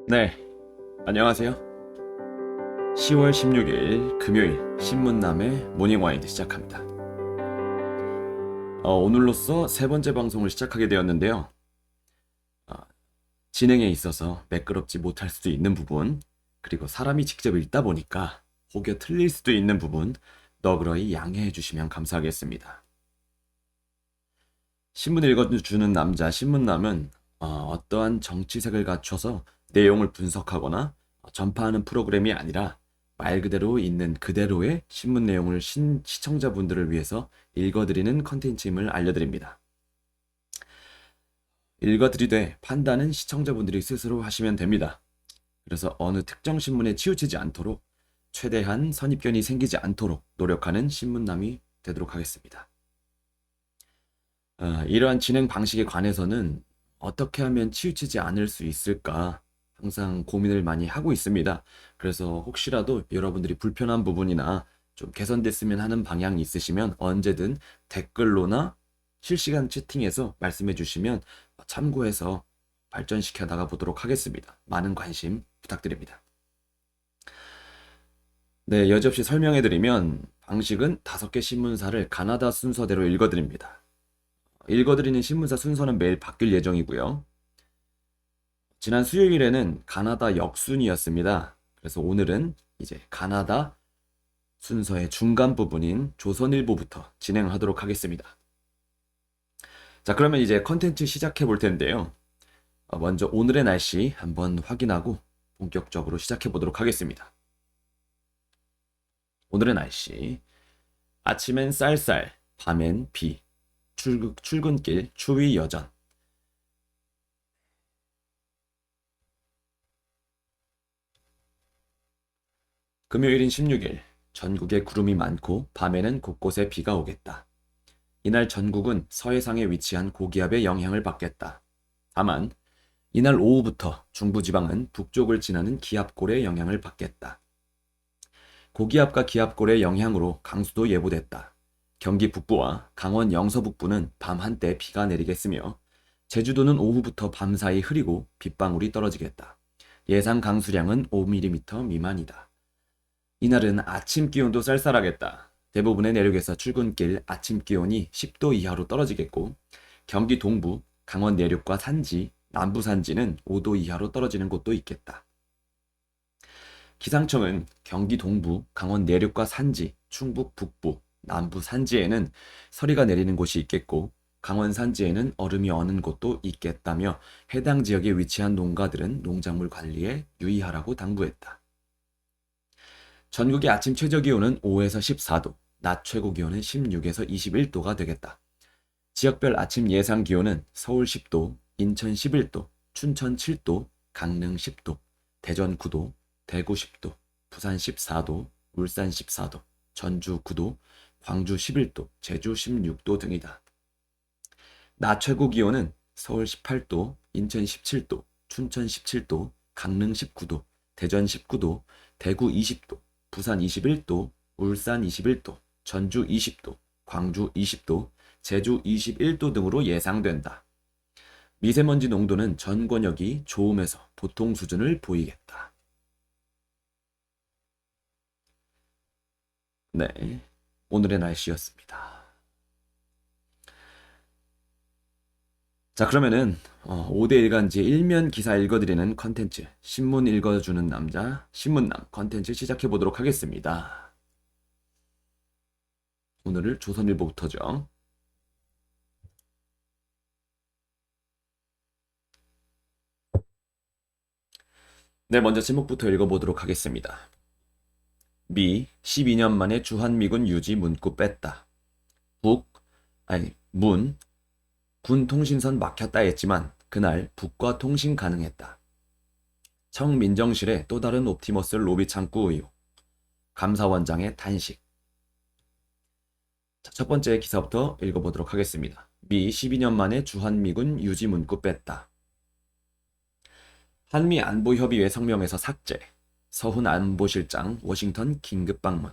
네, 안녕하세요. 10월 16일 금요일 신문남의 모닝와이드 시작합니다. 오늘로써 세 번째 방송을 시작하게 되었는데요. 어, 진행에 있어서 매끄럽지 못할 수도 있는 부분, 그리고 사람이 직접 읽다 보니까 혹여 틀릴 수도 있는 부분 너그러이 양해해 주시면 감사하겠습니다. 신문 읽어주는 남자 신문남은 어떠한 정치색을 갖춰서 내용을 분석하거나 전파하는 프로그램이 아니라 말 그대로 있는 그대로의 신문 내용을 시청자분들을 위해서 읽어드리는 컨텐츠임을 알려드립니다. 읽어드리되 판단은 시청자분들이 스스로 하시면 됩니다. 그래서 어느 특정 신문에 치우치지 않도록 최대한 선입견이 생기지 않도록 노력하는 신문남이 되도록 하겠습니다. 이러한 진행 방식에 관해서는 어떻게 하면 치우치지 않을 수 있을까 항상 고민을 많이 하고 있습니다. 그래서 혹시라도 여러분들이 불편한 부분이나 좀 개선됐으면 하는 방향이 있으시면 언제든 댓글로나 실시간 채팅에서 말씀해 주시면 참고해서 발전시켜 나가 보도록 하겠습니다. 많은 관심 부탁드립니다. 네, 여지없이 설명해 드리면 방식은 5개 신문사를 가나다 순서대로 읽어드립니다. 읽어드리는 신문사 순서는 매일 바뀔 예정이고요. 지난 수요일에는 가나다 역순이었습니다. 그래서 오늘은 이제 가나다 순서의 중간 부분인 조선일보부터 진행하도록 하겠습니다. 자, 그러면 이제 컨텐츠 시작해 볼 텐데요. 먼저 오늘의 날씨 한번 확인하고 본격적으로 시작해 보도록 하겠습니다. 오늘의 날씨. 아침엔 쌀쌀, 밤엔 비, 출근길 추위 여전. 금요일인 16일, 전국에 구름이 많고 밤에는 곳곳에 비가 오겠다. 이날 전국은 서해상에 위치한 고기압의 영향을 받겠다. 다만 이날 오후부터 중부지방은 북쪽을 지나는 기압골의 영향을 받겠다. 고기압과 기압골의 영향으로 강수도 예보됐다. 경기 북부와 강원 영서 북부는 밤 한때 비가 내리겠으며 제주도는 오후부터 밤사이 흐리고 빗방울이 떨어지겠다. 예상 강수량은 5mm 미만이다. 이날은 아침 기온도 쌀쌀하겠다. 대부분의 내륙에서 출근길 아침 기온이 10도 이하로 떨어지겠고 경기 동부, 강원 내륙과 산지, 남부 산지는 5도 이하로 떨어지는 곳도 있겠다. 기상청은 경기 동부, 강원 내륙과 산지, 충북 북부, 남부 산지에는 서리가 내리는 곳이 있겠고 강원 산지에는 얼음이 어는 곳도 있겠다며 해당 지역에 위치한 농가들은 농작물 관리에 유의하라고 당부했다. 전국의 아침 최저 기온은 5에서 14도, 낮 최고 기온은 16에서 21도가 되겠다. 지역별 아침 예상 기온은 서울 10도, 인천 11도, 춘천 7도, 강릉 10도, 대전 9도, 대구 10도, 부산 14도, 울산 14도, 전주 9도, 광주 11도, 제주 16도 등이다. 낮 최고 기온은 서울 18도, 인천 17도, 춘천 17도, 강릉 19도, 대전 19도, 대구 20도, 부산 21도, 울산 21도, 전주 20도, 광주 20도, 제주 21도 등으로 예상된다. 미세먼지 농도는 전 권역이 좋음에서 보통 수준을 보이겠다. 네, 오늘의 날씨였습니다. 자, 그러면은 5대 일간지 일면 기사 읽어드리는 컨텐츠 신문 읽어주는 남자 신문남 컨텐츠 시작해 보도록 하겠습니다. 오늘은 조선일보부터죠. 네, 먼저 제목부터 읽어보도록 하겠습니다. 미 12년 만에 주한미군 유지 문구 뺐다. 문 군 통신선 막혔다 했지만 그날 북과 통신 가능했다. 청민정실의 또 다른 옵티머스 로비 창구 의혹. 감사원장의 단식. 자, 첫 번째 기사부터 읽어보도록 하겠습니다. 미 12년 만에 주한미군 유지 문구 뺐다. 한미 안보협의회 성명에서 삭제. 서훈 안보실장 워싱턴 긴급 방문.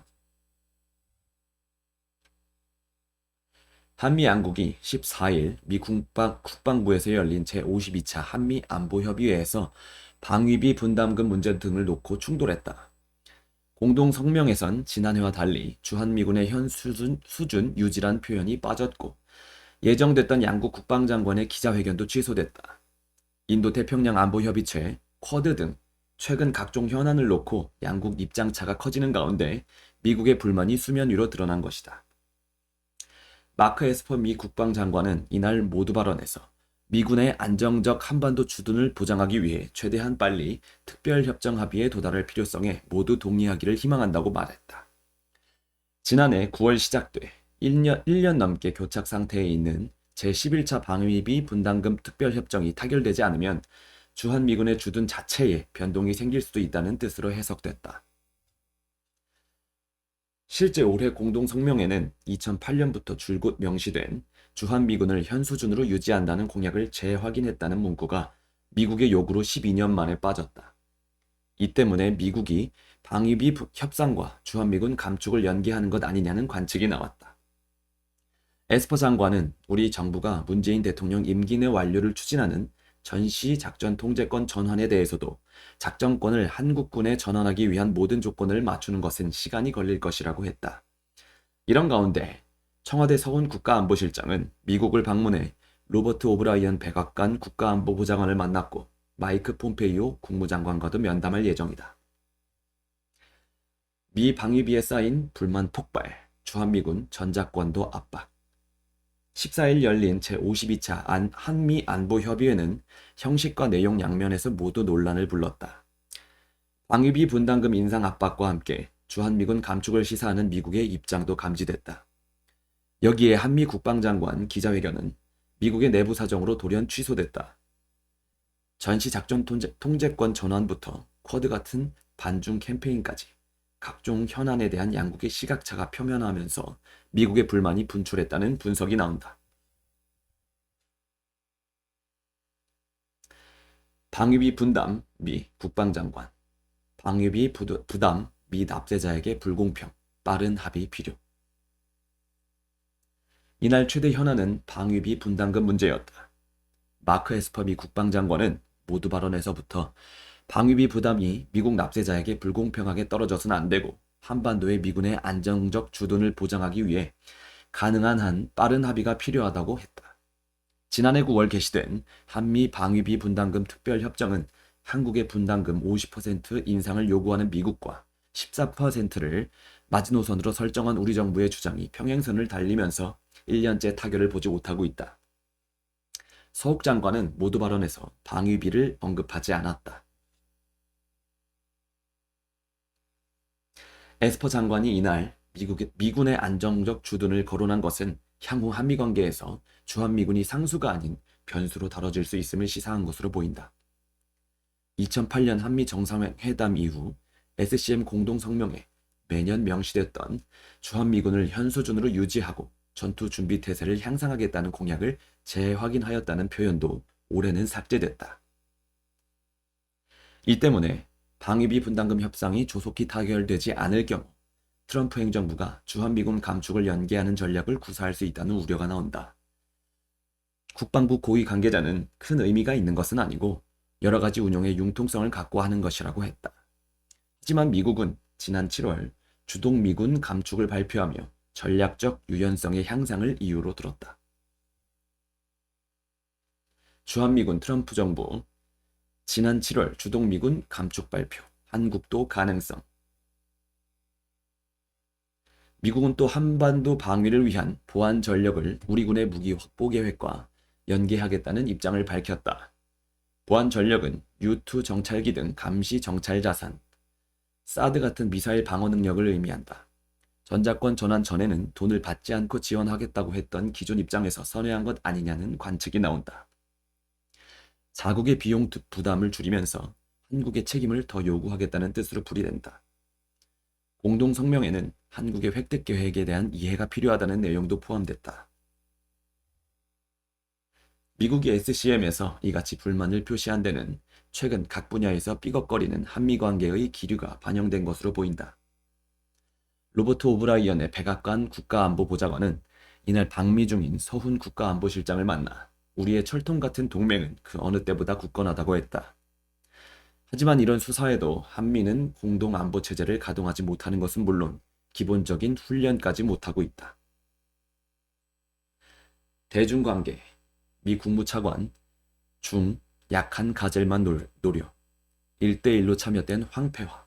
한미 양국이 14일 미 국방부에서 열린 제52차 한미 안보협의회에서 방위비 분담금 문제 등을 놓고 충돌했다. 공동 성명에선 지난해와 달리 주한미군의 현 수준 유지란 표현이 빠졌고 예정됐던 양국 국방장관의 기자회견도 취소됐다. 인도태평양 안보협의체, 쿼드 등 최근 각종 현안을 놓고 양국 입장차가 커지는 가운데 미국의 불만이 수면 위로 드러난 것이다. 마크 에스퍼 미 국방장관은 이날 모두 발언에서 미군의 안정적 한반도 주둔을 보장하기 위해 최대한 빨리 특별협정 합의에 도달할 필요성에 모두 동의하기를 희망한다고 말했다. 지난해 9월 시작돼 1년 넘게 교착 상태에 있는 제11차 방위비 분담금 특별협정이 타결되지 않으면 주한미군의 주둔 자체에 변동이 생길 수도 있다는 뜻으로 해석됐다. 실제 올해 공동성명에는 2008년부터 줄곧 명시된 주한미군을 현 수준으로 유지한다는 공약을 재확인했다는 문구가 미국의 요구로 12년 만에 빠졌다. 이 때문에 미국이 방위비 협상과 주한미군 감축을 연계하는 것 아니냐는 관측이 나왔다. 에스퍼 장관은 우리 정부가 문재인 대통령 임기 내 완료를 추진하는 전시 작전 통제권 전환에 대해서도 작전권을 한국군에 전환하기 위한 모든 조건을 맞추는 것은 시간이 걸릴 것이라고 했다. 이런 가운데 청와대 서훈 국가안보실장은 미국을 방문해 로버트 오브라이언 백악관 국가안보보좌관을 만났고 마이크 폼페이오 국무장관과도 면담할 예정이다. 미 방위비에 쌓인 불만 폭발, 주한미군 전작권도 압박. 14일 열린 제52차 한미 안보협의회는 형식과 내용 양면에서 모두 논란을 불렀다. 방위비 분담금 인상 압박과 함께 주한미군 감축을 시사하는 미국의 입장도 감지됐다. 여기에 한미 국방장관 기자회견은 미국의 내부 사정으로 돌연 취소됐다. 전시 작전 통제권 전환부터 쿼드 같은 반중 캠페인까지 각종 현안에 대한 양국의 시각차가 표면화하면서 미국의 불만이 분출했다는 분석이 나온다. 방위비 분담 미 국방장관, 방위비 부담 미 납세자에게 불공평, 빠른 합의 필요. 이날 최대 현안은 방위비 분담금 문제였다. 마크 에스퍼 미 국방장관은 모두 발언에서부터 방위비 부담이 미국 납세자에게 불공평하게 떨어져서는 안 되고 한반도의 미군의 안정적 주둔을 보장하기 위해 가능한 한 빠른 합의가 필요하다고 했다. 지난해 9월 개시된 한미 방위비 분담금 특별협정은 한국의 분담금 50% 인상을 요구하는 미국과 14%를 마지노선으로 설정한 우리 정부의 주장이 평행선을 달리면서 1년째 타결을 보지 못하고 있다. 서욱 장관은 모두 발언에서 방위비를 언급하지 않았다. 에스퍼 장관이 이날 미군의 안정적 주둔을 거론한 것은 향후 한미관계에서 주한미군이 상수가 아닌 변수로 다뤄질 수 있음을 시사한 것으로 보인다. 2008년 한미 정상회담 이후 SCM 공동성명에 매년 명시됐던 주한미군을 현 수준으로 유지하고 전투 준비 태세를 향상하겠다는 공약을 재확인하였다는 표현도 올해는 삭제됐다. 이 때문에 방위비 분담금 협상이 조속히 타결되지 않을 경우 트럼프 행정부가 주한미군 감축을 연계하는 전략을 구사할 수 있다는 우려가 나온다. 국방부 고위 관계자는 큰 의미가 있는 것은 아니고 여러 가지 운용의 융통성을 갖고 하는 것이라고 했다. 하지만 미국은 지난 7월 주동미군 감축을 발표하며 전략적 유연성의 향상을 이유로 들었다. 주한미군 트럼프 정부 지난 7월 주동미군 감축 발표, 한국도 가능성. 미국은 또 한반도 방위를 위한 보안 전력을 우리 군의 무기 확보 계획과 연계하겠다는 입장을 밝혔다. 보안 전력은 U2 정찰기 등 감시 정찰 자산, 사드 같은 미사일 방어 능력을 의미한다. 전작권 전환 전에는 돈을 받지 않고 지원하겠다고 했던 기존 입장에서 선회한 것 아니냐는 관측이 나온다. 자국의 비용 부담을 줄이면서 한국의 책임을 더 요구하겠다는 뜻으로 풀이된다. 공동성명에는 한국의 획득 계획에 대한 이해가 필요하다는 내용도 포함됐다. 미국이 SCM에서 이같이 불만을 표시한 데는 최근 각 분야에서 삐걱거리는 한미 관계의 기류가 반영된 것으로 보인다. 로버트 오브라이언의 백악관 국가안보보좌관은 이날 방미 중인 서훈 국가안보실장을 만나 우리의 철통 같은 동맹은 그 어느 때보다 굳건하다고 했다. 하지만 이런 수사에도 한미는 공동 안보 체제를 가동하지 못하는 것은 물론 기본적인 훈련까지 못하고 있다. 대중관계, 미 국무차관, 중, 약한 가젤만 노려 1대1로 참여된 황폐화.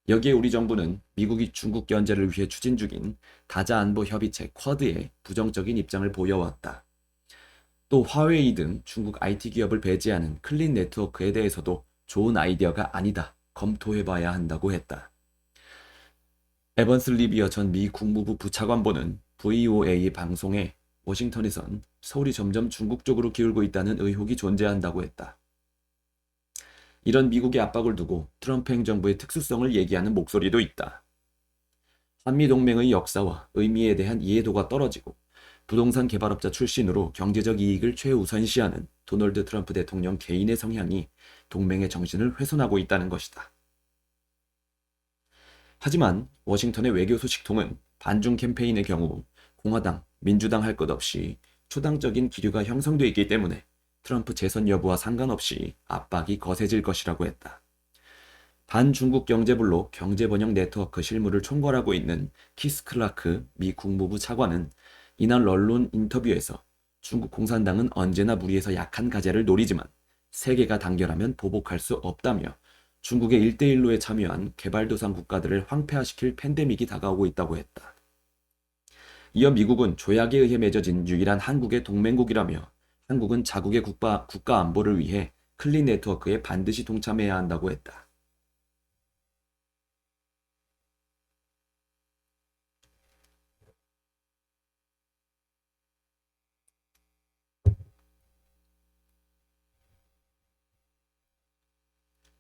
여기에 우리 정부는 미국이 중국 견제를 위해 추진 중인 다자안보협의체 쿼드에 부정적인 입장을 보여왔다. 또 화웨이 등 중국 IT 기업을 배제하는 클린 네트워크에 대해서도 좋은 아이디어가 아니다, 검토해봐야 한다고 했다. 에번스 리비어 전 미 국무부 부차관보는 VOA 방송에 워싱턴에선 서울이 점점 중국 쪽으로 기울고 있다는 의혹이 존재한다고 했다. 이런 미국의 압박을 두고 트럼프 행정부의 특수성을 얘기하는 목소리도 있다. 한미동맹의 역사와 의미에 대한 이해도가 떨어지고 부동산 개발업자 출신으로 경제적 이익을 최우선시하는 도널드 트럼프 대통령 개인의 성향이 동맹의 정신을 훼손하고 있다는 것이다. 하지만 워싱턴의 외교 소식통은 반중 캠페인의 경우 공화당, 민주당 할 것 없이 초당적인 기류가 형성돼 있기 때문에 트럼프 재선 여부와 상관없이 압박이 거세질 것이라고 했다. 반중국 경제블록 경제번영 네트워크 실무를 총괄하고 있는 키스 클라크 미 국무부 차관은 이날 언론 인터뷰에서 중국 공산당은 언제나 무리해서 약한 가제를 노리지만 세계가 단결하면 보복할 수 없다며 중국의 1대1로에 참여한 개발도상 국가들을 황폐화시킬 팬데믹이 다가오고 있다고 했다. 이어 미국은 조약에 의해 맺어진 유일한 한국의 동맹국이라며 한국은 자국의 국가 안보를 위해 클린 네트워크에 반드시 동참해야 한다고 했다.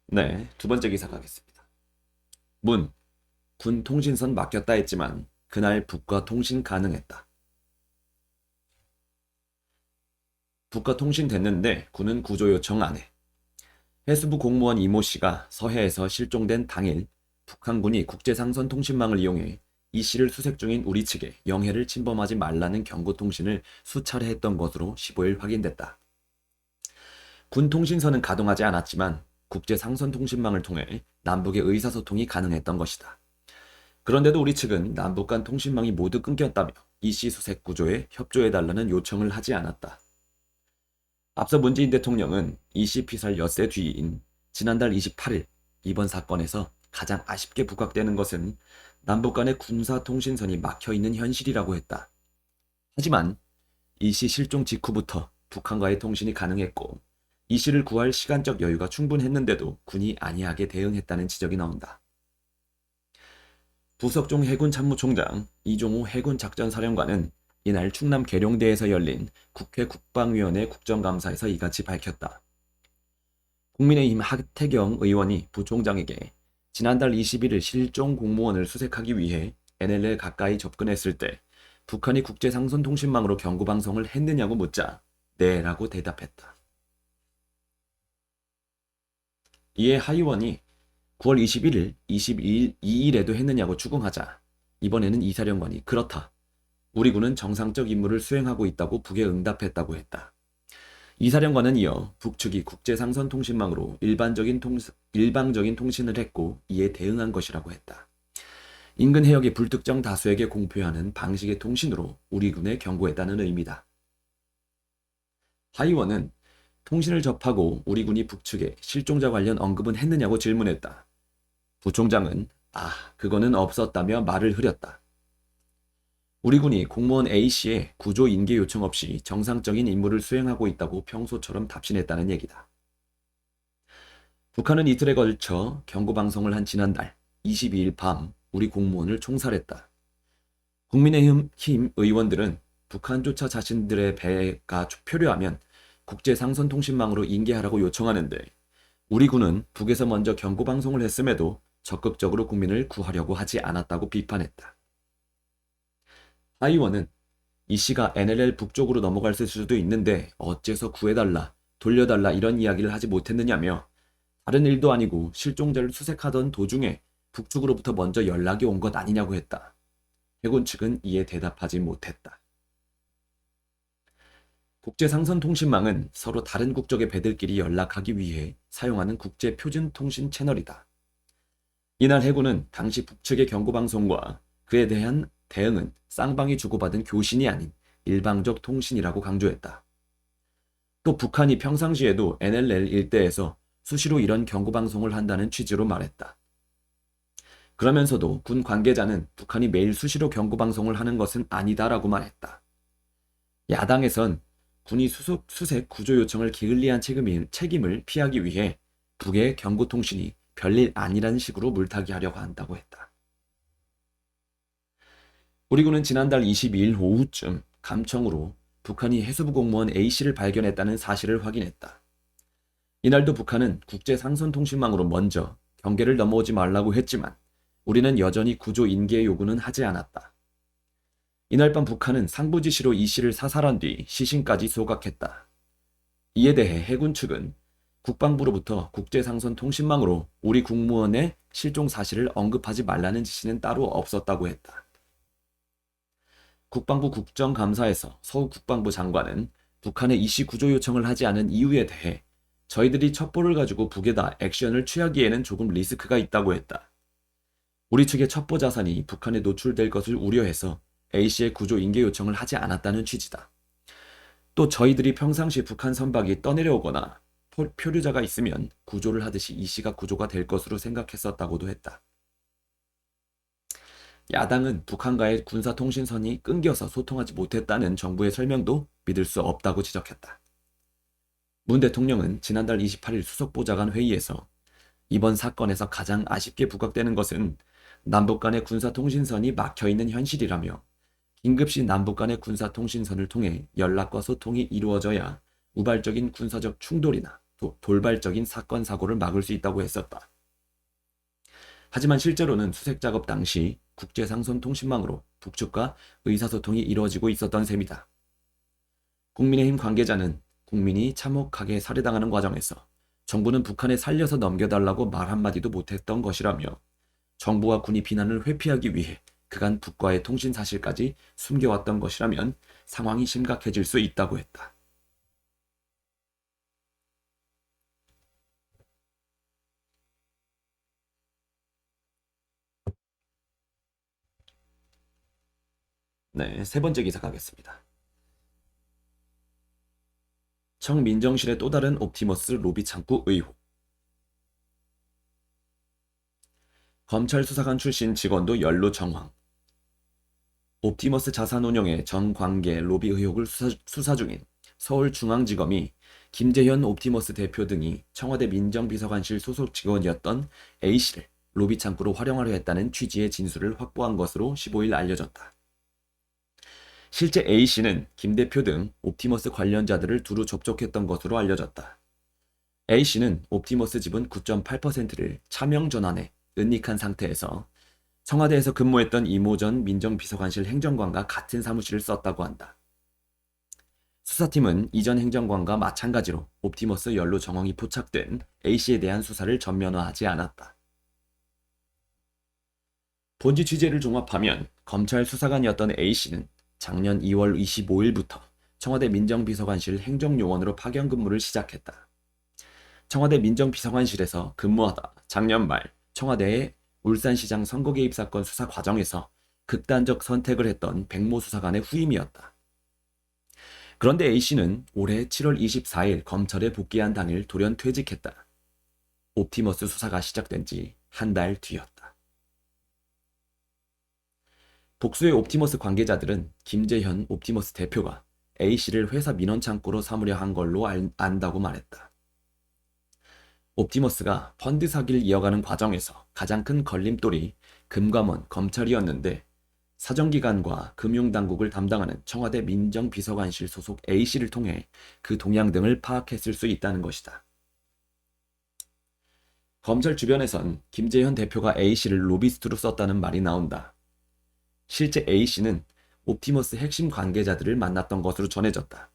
네, 두 번째 기사 가겠습니다. 문, 군 통신선 막혔다 했지만 그날 북과 통신 가능했다. 북과 통신 됐는데 군은 구조 요청 안 해. 해수부 공무원 이모 씨가 서해에서 실종된 당일 북한군이 국제상선 통신망을 이용해 이 씨를 수색 중인 우리 측에 영해를 침범하지 말라는 경고통신을 수차례 했던 것으로 15일 확인됐다. 군 통신선은 가동하지 않았지만 국제상선 통신망을 통해 남북의 의사소통이 가능했던 것이다. 그런데도 우리 측은 남북 간 통신망이 모두 끊겼다며 이 씨 수색 구조에 협조해달라는 요청을 하지 않았다. 앞서 문재인 대통령은 이 씨 피살 엿새 뒤인 지난달 28일 이번 사건에서 가장 아쉽게 부각되는 것은 남북 간의 군사통신선이 막혀있는 현실이라고 했다. 하지만 이 씨 실종 직후부터 북한과의 통신이 가능했고 이 씨를 구할 시간적 여유가 충분했는데도 군이 안이하게 대응했다는 지적이 나온다. 부석종 해군 참모총장 이종호 해군작전사령관은 이날 충남 계룡대에서 열린 국회 국방위원회 국정감사에서 이같이 밝혔다. 국민의힘 하태경 의원이 부총장에게 지난달 21일 실종 공무원을 수색하기 위해 NLL에 가까이 접근했을 때 북한이 국제상선 통신망으로 경고방송을 했느냐고 묻자 네 라고 대답했다. 이에 하 의원이 9월 21일, 22일, 2일에도 했느냐고 추궁하자 이번에는 이 사령관이 그렇다. 우리 군은 정상적 임무를 수행하고 있다고 북에 응답했다고 했다. 이 사령관은 이어 북측이 국제상선 통신망으로 일방적인 통신을 했고 이에 대응한 것이라고 했다. 인근 해역의 불특정 다수에게 공표하는 방식의 통신으로 우리 군에 경고했다는 의미다. 하 의원은 통신을 접하고 우리 군이 북측에 실종자 관련 언급은 했느냐고 질문했다. 부총장은 그거는 없었다며 말을 흐렸다. 우리 군이 공무원 A씨의 구조 인계 요청 없이 정상적인 임무를 수행하고 있다고 평소처럼 답신했다는 얘기다. 북한은 이틀에 걸쳐 경고방송을 한 지난달 22일 밤 우리 공무원을 총살했다. 국민의힘 의원들은 북한조차 자신들의 배가 표류하면 국제상선통신망으로 인계하라고 요청하는데 우리 군은 북에서 먼저 경고방송을 했음에도 적극적으로 국민을 구하려고 하지 않았다고 비판했다. 하 의원은 이 씨가 NLL 북쪽으로 넘어갈 수도 있는데 어째서 구해달라, 돌려달라 이런 이야기를 하지 못했느냐며 다른 일도 아니고 실종자를 수색하던 도중에 북쪽으로부터 먼저 연락이 온 것 아니냐고 했다. 해군 측은 이에 대답하지 못했다. 국제상선통신망은 서로 다른 국적의 배들끼리 연락하기 위해 사용하는 국제 표준 통신 채널이다. 이날 해군은 당시 북측의 경고방송과 그에 대한 대응은 쌍방이 주고받은 교신이 아닌 일방적 통신이라고 강조했다. 또 북한이 평상시에도 NLL 일대에서 수시로 이런 경고방송을 한다는 취지로 말했다. 그러면서도 군 관계자는 북한이 매일 수시로 경고방송을 하는 것은 아니다라고 말했다. 야당에선 군이 수색 구조 요청을 게을리한 책임을 피하기 위해 북의 경고통신이 별일 아니라는 식으로 물타기하려고 한다고 했다. 우리 군은 지난달 22일 오후쯤 감청으로 북한이 해수부 공무원 A씨를 발견했다는 사실을 확인했다. 이날도 북한은 국제상선통신망으로 먼저 경계를 넘어오지 말라고 했지만 우리는 여전히 구조 인계 요구는 하지 않았다. 이날 밤 북한은 상부 지시로 E씨를 사살한 뒤 시신까지 소각했다. 이에 대해 해군 측은 국방부로부터 국제상선통신망으로 우리 국무원의 실종 사실을 언급하지 말라는 지시는 따로 없었다고 했다. 국방부 국정감사에서 서욱 국방부 장관은 북한의 E씨 구조 요청을 하지 않은 이유에 대해 저희들이 첩보를 가지고 북에다 액션을 취하기에는 조금 리스크가 있다고 했다. 우리 측의 첩보 자산이 북한에 노출될 것을 우려해서 A씨의 구조 인계 요청을 하지 않았다는 취지다. 또 저희들이 평상시 북한 선박이 떠내려오거나 표류자가 있으면 구조를 하듯이 E씨가 구조가 될 것으로 생각했었다고도 했다. 야당은 북한과의 군사통신선이 끊겨서 소통하지 못했다는 정부의 설명도 믿을 수 없다고 지적했다. 문 대통령은 지난달 28일 수석보좌관 회의에서 이번 사건에서 가장 아쉽게 부각되는 것은 남북 간의 군사통신선이 막혀있는 현실이라며 긴급시 남북 간의 군사통신선을 통해 연락과 소통이 이루어져야 우발적인 군사적 충돌이나 돌발적인 사건, 사고를 막을 수 있다고 했었다. 하지만 실제로는 수색 작업 당시 국제상선통신망으로 북측과 의사소통이 이루어지고 있었던 셈이다. 국민의힘 관계자는 국민이 참혹하게 살해당하는 과정에서 정부는 북한에 살려서 넘겨달라고 말 한마디도 못했던 것이라며 정부와 군이 비난을 회피하기 위해 그간 북과의 통신 사실까지 숨겨왔던 것이라면 상황이 심각해질 수 있다고 했다. 네, 세 번째 기사 가겠습니다. 청민정실의 또 다른 옵티머스 로비 창구 의혹. 검찰 수사관 출신 직원도 연루 정황. 옵티머스 자산운용의 전 관계 로비 의혹을 수사 중인 서울중앙지검이 김재현 옵티머스 대표 등이 청와대 민정비서관실 소속 직원이었던 A씨를 로비 창구로 활용하려 했다는 취지의 진술을 확보한 것으로 15일 알려졌다. 실제 A씨는 김 대표 등 옵티머스 관련자들을 두루 접촉했던 것으로 알려졌다. A씨는 옵티머스 지분 9.8%를 차명 전환해 은닉한 상태에서 청와대에서 근무했던 이모 전 민정비서관실 행정관과 같은 사무실을 썼다고 한다. 수사팀은 이전 행정관과 마찬가지로 옵티머스 연루 정황이 포착된 A씨에 대한 수사를 전면화하지 않았다. 본지 취재를 종합하면 검찰 수사관이었던 A씨는 작년 2월 25일부터 청와대 민정비서관실 행정요원으로 파견 근무를 시작했다. 청와대 민정비서관실에서 근무하다 작년 말 청와대의 울산시장 선거 개입 사건 수사 과정에서 극단적 선택을 했던 백모 수사관의 후임이었다. 그런데 A씨는 올해 7월 24일 검찰에 복귀한 당일 돌연 퇴직했다. 옵티머스 수사가 시작된 지 한 달 뒤였다. 복수의 옵티머스 관계자들은 김재현 옵티머스 대표가 A씨를 회사 민원 창구로 삼으려 한 걸로 안다고 말했다. 옵티머스가 펀드 사기를 이어가는 과정에서 가장 큰 걸림돌이 금감원, 검찰이었는데 사정기관과 금융당국을 담당하는 청와대 민정비서관실 소속 A씨를 통해 그 동향 등을 파악했을 수 있다는 것이다. 검찰 주변에선 김재현 대표가 A씨를 로비스트로 썼다는 말이 나온다. 실제 A씨는 옵티머스 핵심 관계자들을 만났던 것으로 전해졌다.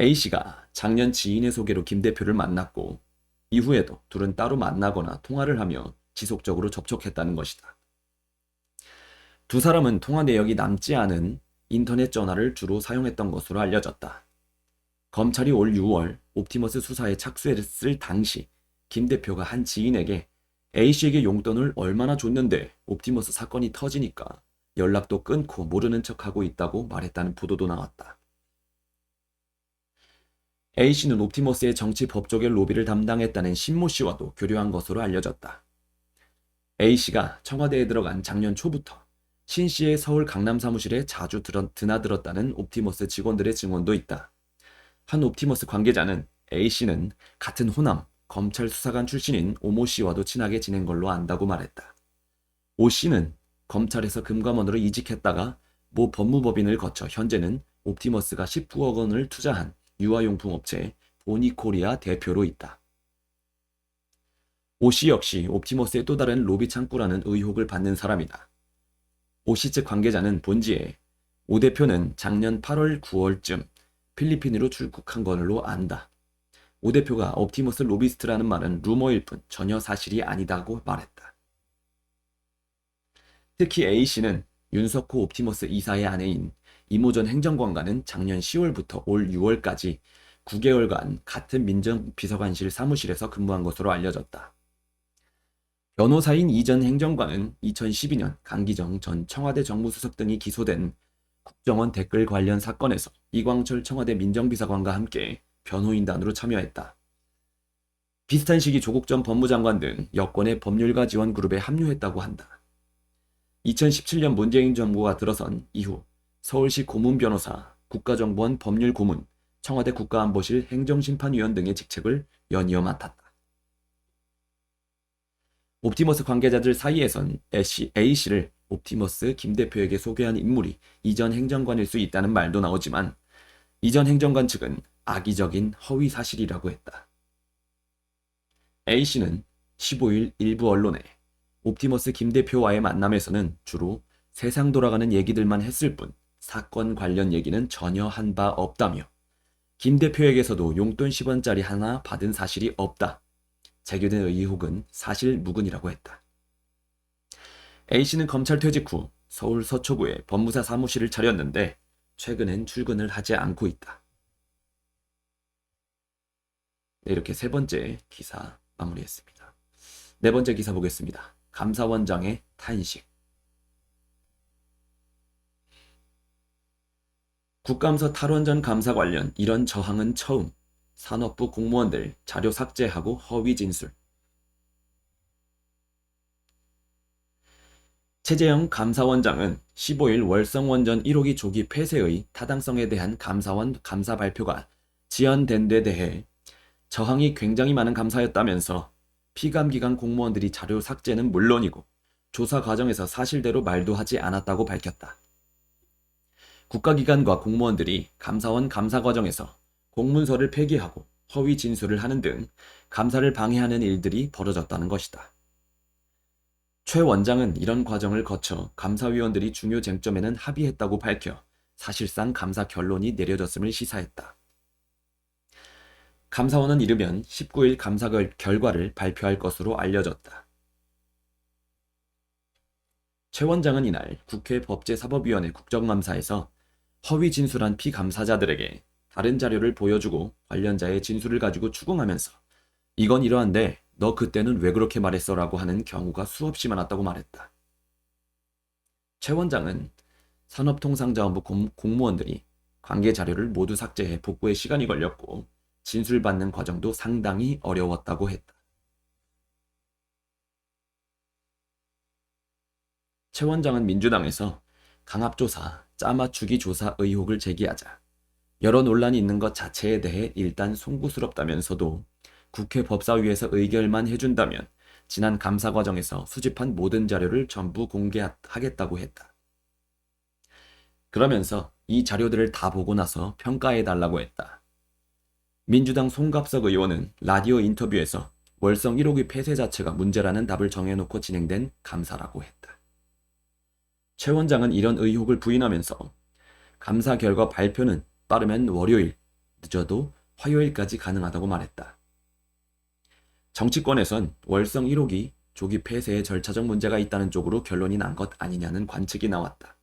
A씨가 작년 지인의 소개로 김 대표를 만났고 이후에도 둘은 따로 만나거나 통화를 하며 지속적으로 접촉했다는 것이다. 두 사람은 통화 내역이 남지 않은 인터넷 전화를 주로 사용했던 것으로 알려졌다. 검찰이 올 6월 옵티머스 수사에 착수했을 당시 김 대표가 한 지인에게 A씨에게 용돈을 얼마나 줬는데 옵티머스 사건이 터지니까 연락도 끊고 모르는 척하고 있다고 말했다는 보도도 나왔다. A씨는 옵티머스의 정치 법조계 로비를 담당했다는 신모 씨와도 교류한 것으로 알려졌다. A씨가 청와대에 들어간 작년 초부터 신 씨의 서울 강남 사무실에 자주 드나들었다는 옵티머스 직원들의 증언도 있다. 한 옵티머스 관계자는 A씨는 같은 호남 검찰 수사관 출신인 오모 씨와도 친하게 지낸 걸로 안다고 말했다. 오 씨는 검찰에서 금감원으로 이직했다가 모 법무법인을 거쳐 현재는 옵티머스가 19억 원을 투자한 유아용품 업체 보니코리아 대표로 있다. 오 씨 역시 옵티머스의 또 다른 로비 창구라는 의혹을 받는 사람이다. 오 씨 측 관계자는 본지에 오 대표는 작년 8월 9월쯤 필리핀으로 출국한 걸로 안다. 오 대표가 옵티머스 로비스트라는 말은 루머일 뿐 전혀 사실이 아니다고 말했다. 특히 A씨는 윤석호 옵티머스 이사의 아내인 이모 전 행정관과는 작년 10월부터 올 6월까지 9개월간 같은 민정비서관실 사무실에서 근무한 것으로 알려졌다. 변호사인 이 전 행정관은 2012년 강기정 전 청와대 정무수석 등이 기소된 국정원 댓글 관련 사건에서 이광철 청와대 민정비서관과 함께 변호인단으로 참여했다. 비슷한 시기 조국 전 법무장관 등 여권의 법률가 지원 그룹에 합류했다고 한다. 2017년 문재인 정부가 들어선 이후 서울시 고문변호사, 국가정보원 법률고문, 청와대 국가안보실 행정심판위원 등의 직책을 연이어 맡았다. 옵티머스 관계자들 사이에선 A씨를 옵티머스 김 대표에게 소개한 인물이 이 전 행정관일 수 있다는 말도 나오지만 이 전 행정관 측은 악의적인 허위 사실이라고 했다. A씨는 15일 일부 언론에 옵티머스 김 대표와의 만남에서는 주로 세상 돌아가는 얘기들만 했을 뿐 사건 관련 얘기는 전혀 한 바 없다며 김 대표에게서도 용돈 10원짜리 하나 받은 사실이 없다. 제기된 의혹은 사실 무근이라고 했다. A씨는 검찰 퇴직 후 서울 서초구에 법무사 사무실을 차렸는데 최근엔 출근을 하지 않고 있다. 네, 이렇게 세 번째 기사 마무리했습니다. 네 번째 기사 보겠습니다. 감사원장의 탄식. 국감서 탈원전 감사 관련 이런 저항은 처음. 산업부 공무원들 자료 삭제하고 허위 진술. 최재형 감사원장은 15일 월성원전 1호기 조기 폐쇄의 타당성에 대한 감사원 감사 발표가 지연된 데 대해 저항이 굉장히 많은 감사였다면서 피감기관 공무원들이 자료 삭제는 물론이고 조사 과정에서 사실대로 말도 하지 않았다고 밝혔다. 국가기관과 공무원들이 감사원 감사 과정에서 공문서를 폐기하고 허위 진술을 하는 등 감사를 방해하는 일들이 벌어졌다는 것이다. 최 원장은 이런 과정을 거쳐 감사위원들이 중요 쟁점에는 합의했다고 밝혀 사실상 감사 결론이 내려졌음을 시사했다. 감사원은 이르면 19일 감사 결과를 발표할 것으로 알려졌다. 최 원장은 이날 국회 법제사법위원회 국정감사에서 허위 진술한 피감사자들에게 다른 자료를 보여주고 관련자의 진술을 가지고 추궁하면서 이건 이러한데 너 그때는 왜 그렇게 말했어? 라고 하는 경우가 수없이 많았다고 말했다. 최 원장은 산업통상자원부 공무원들이 관계 자료를 모두 삭제해 복구에 시간이 걸렸고 진술받는 과정도 상당히 어려웠다고 했다. 최 원장은 민주당에서 강압조사, 짜맞추기 조사 의혹을 제기하자 여러 논란이 있는 것 자체에 대해 일단 송구스럽다면서도 국회 법사위에서 의결만 해준다면 지난 감사 과정에서 수집한 모든 자료를 전부 공개하겠다고 했다. 그러면서 이 자료들을 다 보고 나서 평가해달라고 했다. 민주당 송갑석 의원은 라디오 인터뷰에서 월성 1호기 폐쇄 자체가 문제라는 답을 정해놓고 진행된 감사라고 했다. 최 원장은 이런 의혹을 부인하면서 감사 결과 발표는 빠르면 월요일, 늦어도 화요일까지 가능하다고 말했다. 정치권에선 월성 1호기 조기 폐쇄에 절차적 문제가 있다는 쪽으로 결론이 난 것 아니냐는 관측이 나왔다.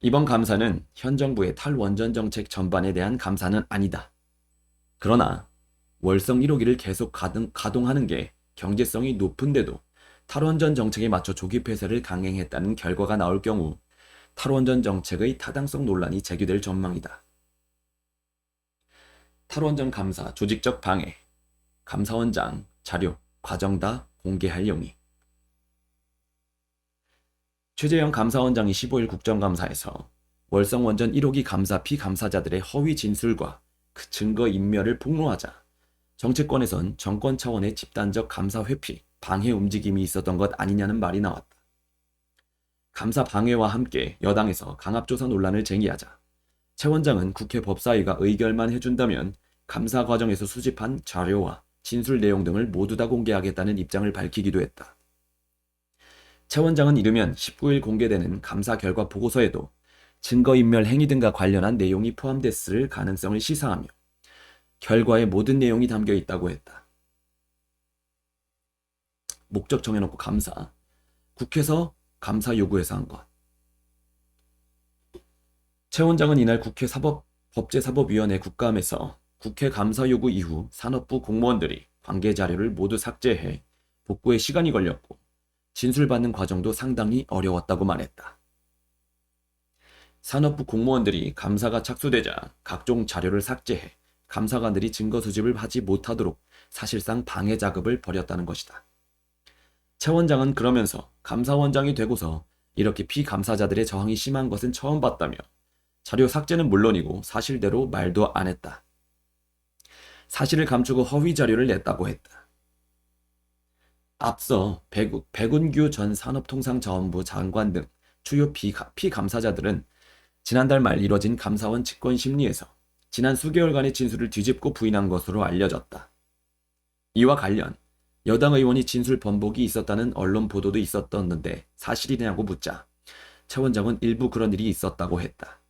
이번 감사는 현 정부의 탈원전 정책 전반에 대한 감사는 아니다. 그러나 월성 1호기를 계속 가동하는 게 경제성이 높은데도 탈원전 정책에 맞춰 조기 폐쇄를 강행했다는 결과가 나올 경우 탈원전 정책의 타당성 논란이 제기될 전망이다. 탈원전 감사 조직적 방해, 감사원장, 자료, 과정 다 공개할 용의. 최재형 감사원장이 15일 국정감사에서 월성원전 1호기 감사 피감사자들의 허위 진술과 그 증거 인멸을 폭로하자 정치권에선 정권 차원의 집단적 감사 회피, 방해 움직임이 있었던 것 아니냐는 말이 나왔다. 감사 방해와 함께 여당에서 강압조사 논란을 제기하자 최 원장은 국회 법사위가 의결만 해준다면 감사 과정에서 수집한 자료와 진술 내용 등을 모두 다 공개하겠다는 입장을 밝히기도 했다. 최 원장은 이르면 19일 공개되는 감사 결과 보고서에도 증거인멸 행위 등과 관련한 내용이 포함됐을 가능성을 시사하며 결과에 모든 내용이 담겨 있다고 했다. 목적 정해놓고 감사, 국회에서 감사 요구해서 한 것. 최 원장은 이날 국회 법제사법위원회 국감에서 국회 감사 요구 이후 산업부 공무원들이 관계 자료를 모두 삭제해 복구에 시간이 걸렸고 진술받는 과정도 상당히 어려웠다고 말했다. 산업부 공무원들이 감사가 착수되자 각종 자료를 삭제해 감사관들이 증거 수집을 하지 못하도록 사실상 방해 작업을 벌였다는 것이다. 최 원장은 그러면서 감사원장이 되고서 이렇게 피감사자들의 저항이 심한 것은 처음 봤다며 자료 삭제는 물론이고 사실대로 말도 안 했다. 사실을 감추고 허위 자료를 냈다고 했다. 앞서 백운규 전 산업통상자원부 장관 등 주요 피감사자들은 지난달 말 이뤄진 감사원 직권 심리에서 지난 수개월간의 진술을 뒤집고 부인한 것으로 알려졌다. 이와 관련 여당 의원이 진술 번복이 있었다는 언론 보도도 있었던데 사실이냐고 묻자 최 원장은 일부 그런 일이 있었다고 했다.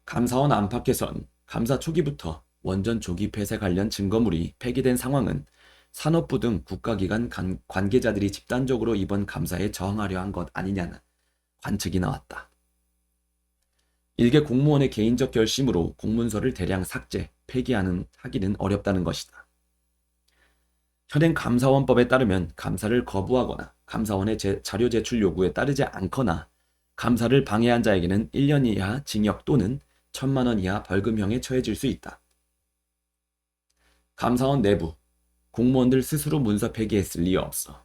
감사원 안팎에선 감사 초기부터 원전 조기 폐쇄 관련 증거물이 폐기된 상황은 산업부 등 국가기관 관계자들이 집단적으로 이번 감사에 저항하려 한 것 아니냐는 관측이 나왔다. 일개 공무원의 개인적 결심으로 공문서를 대량 삭제, 폐기하기는 어렵다는 것이다. 현행 감사원법에 따르면 감사를 거부하거나 감사원의 자료 제출 요구에 따르지 않거나 감사를 방해한 자에게는 1년 이하 징역 또는 1,000만 원 이하 벌금형에 처해질 수 있다. 감사원 내부 공무원들 스스로 문서 폐기했을 리 없어.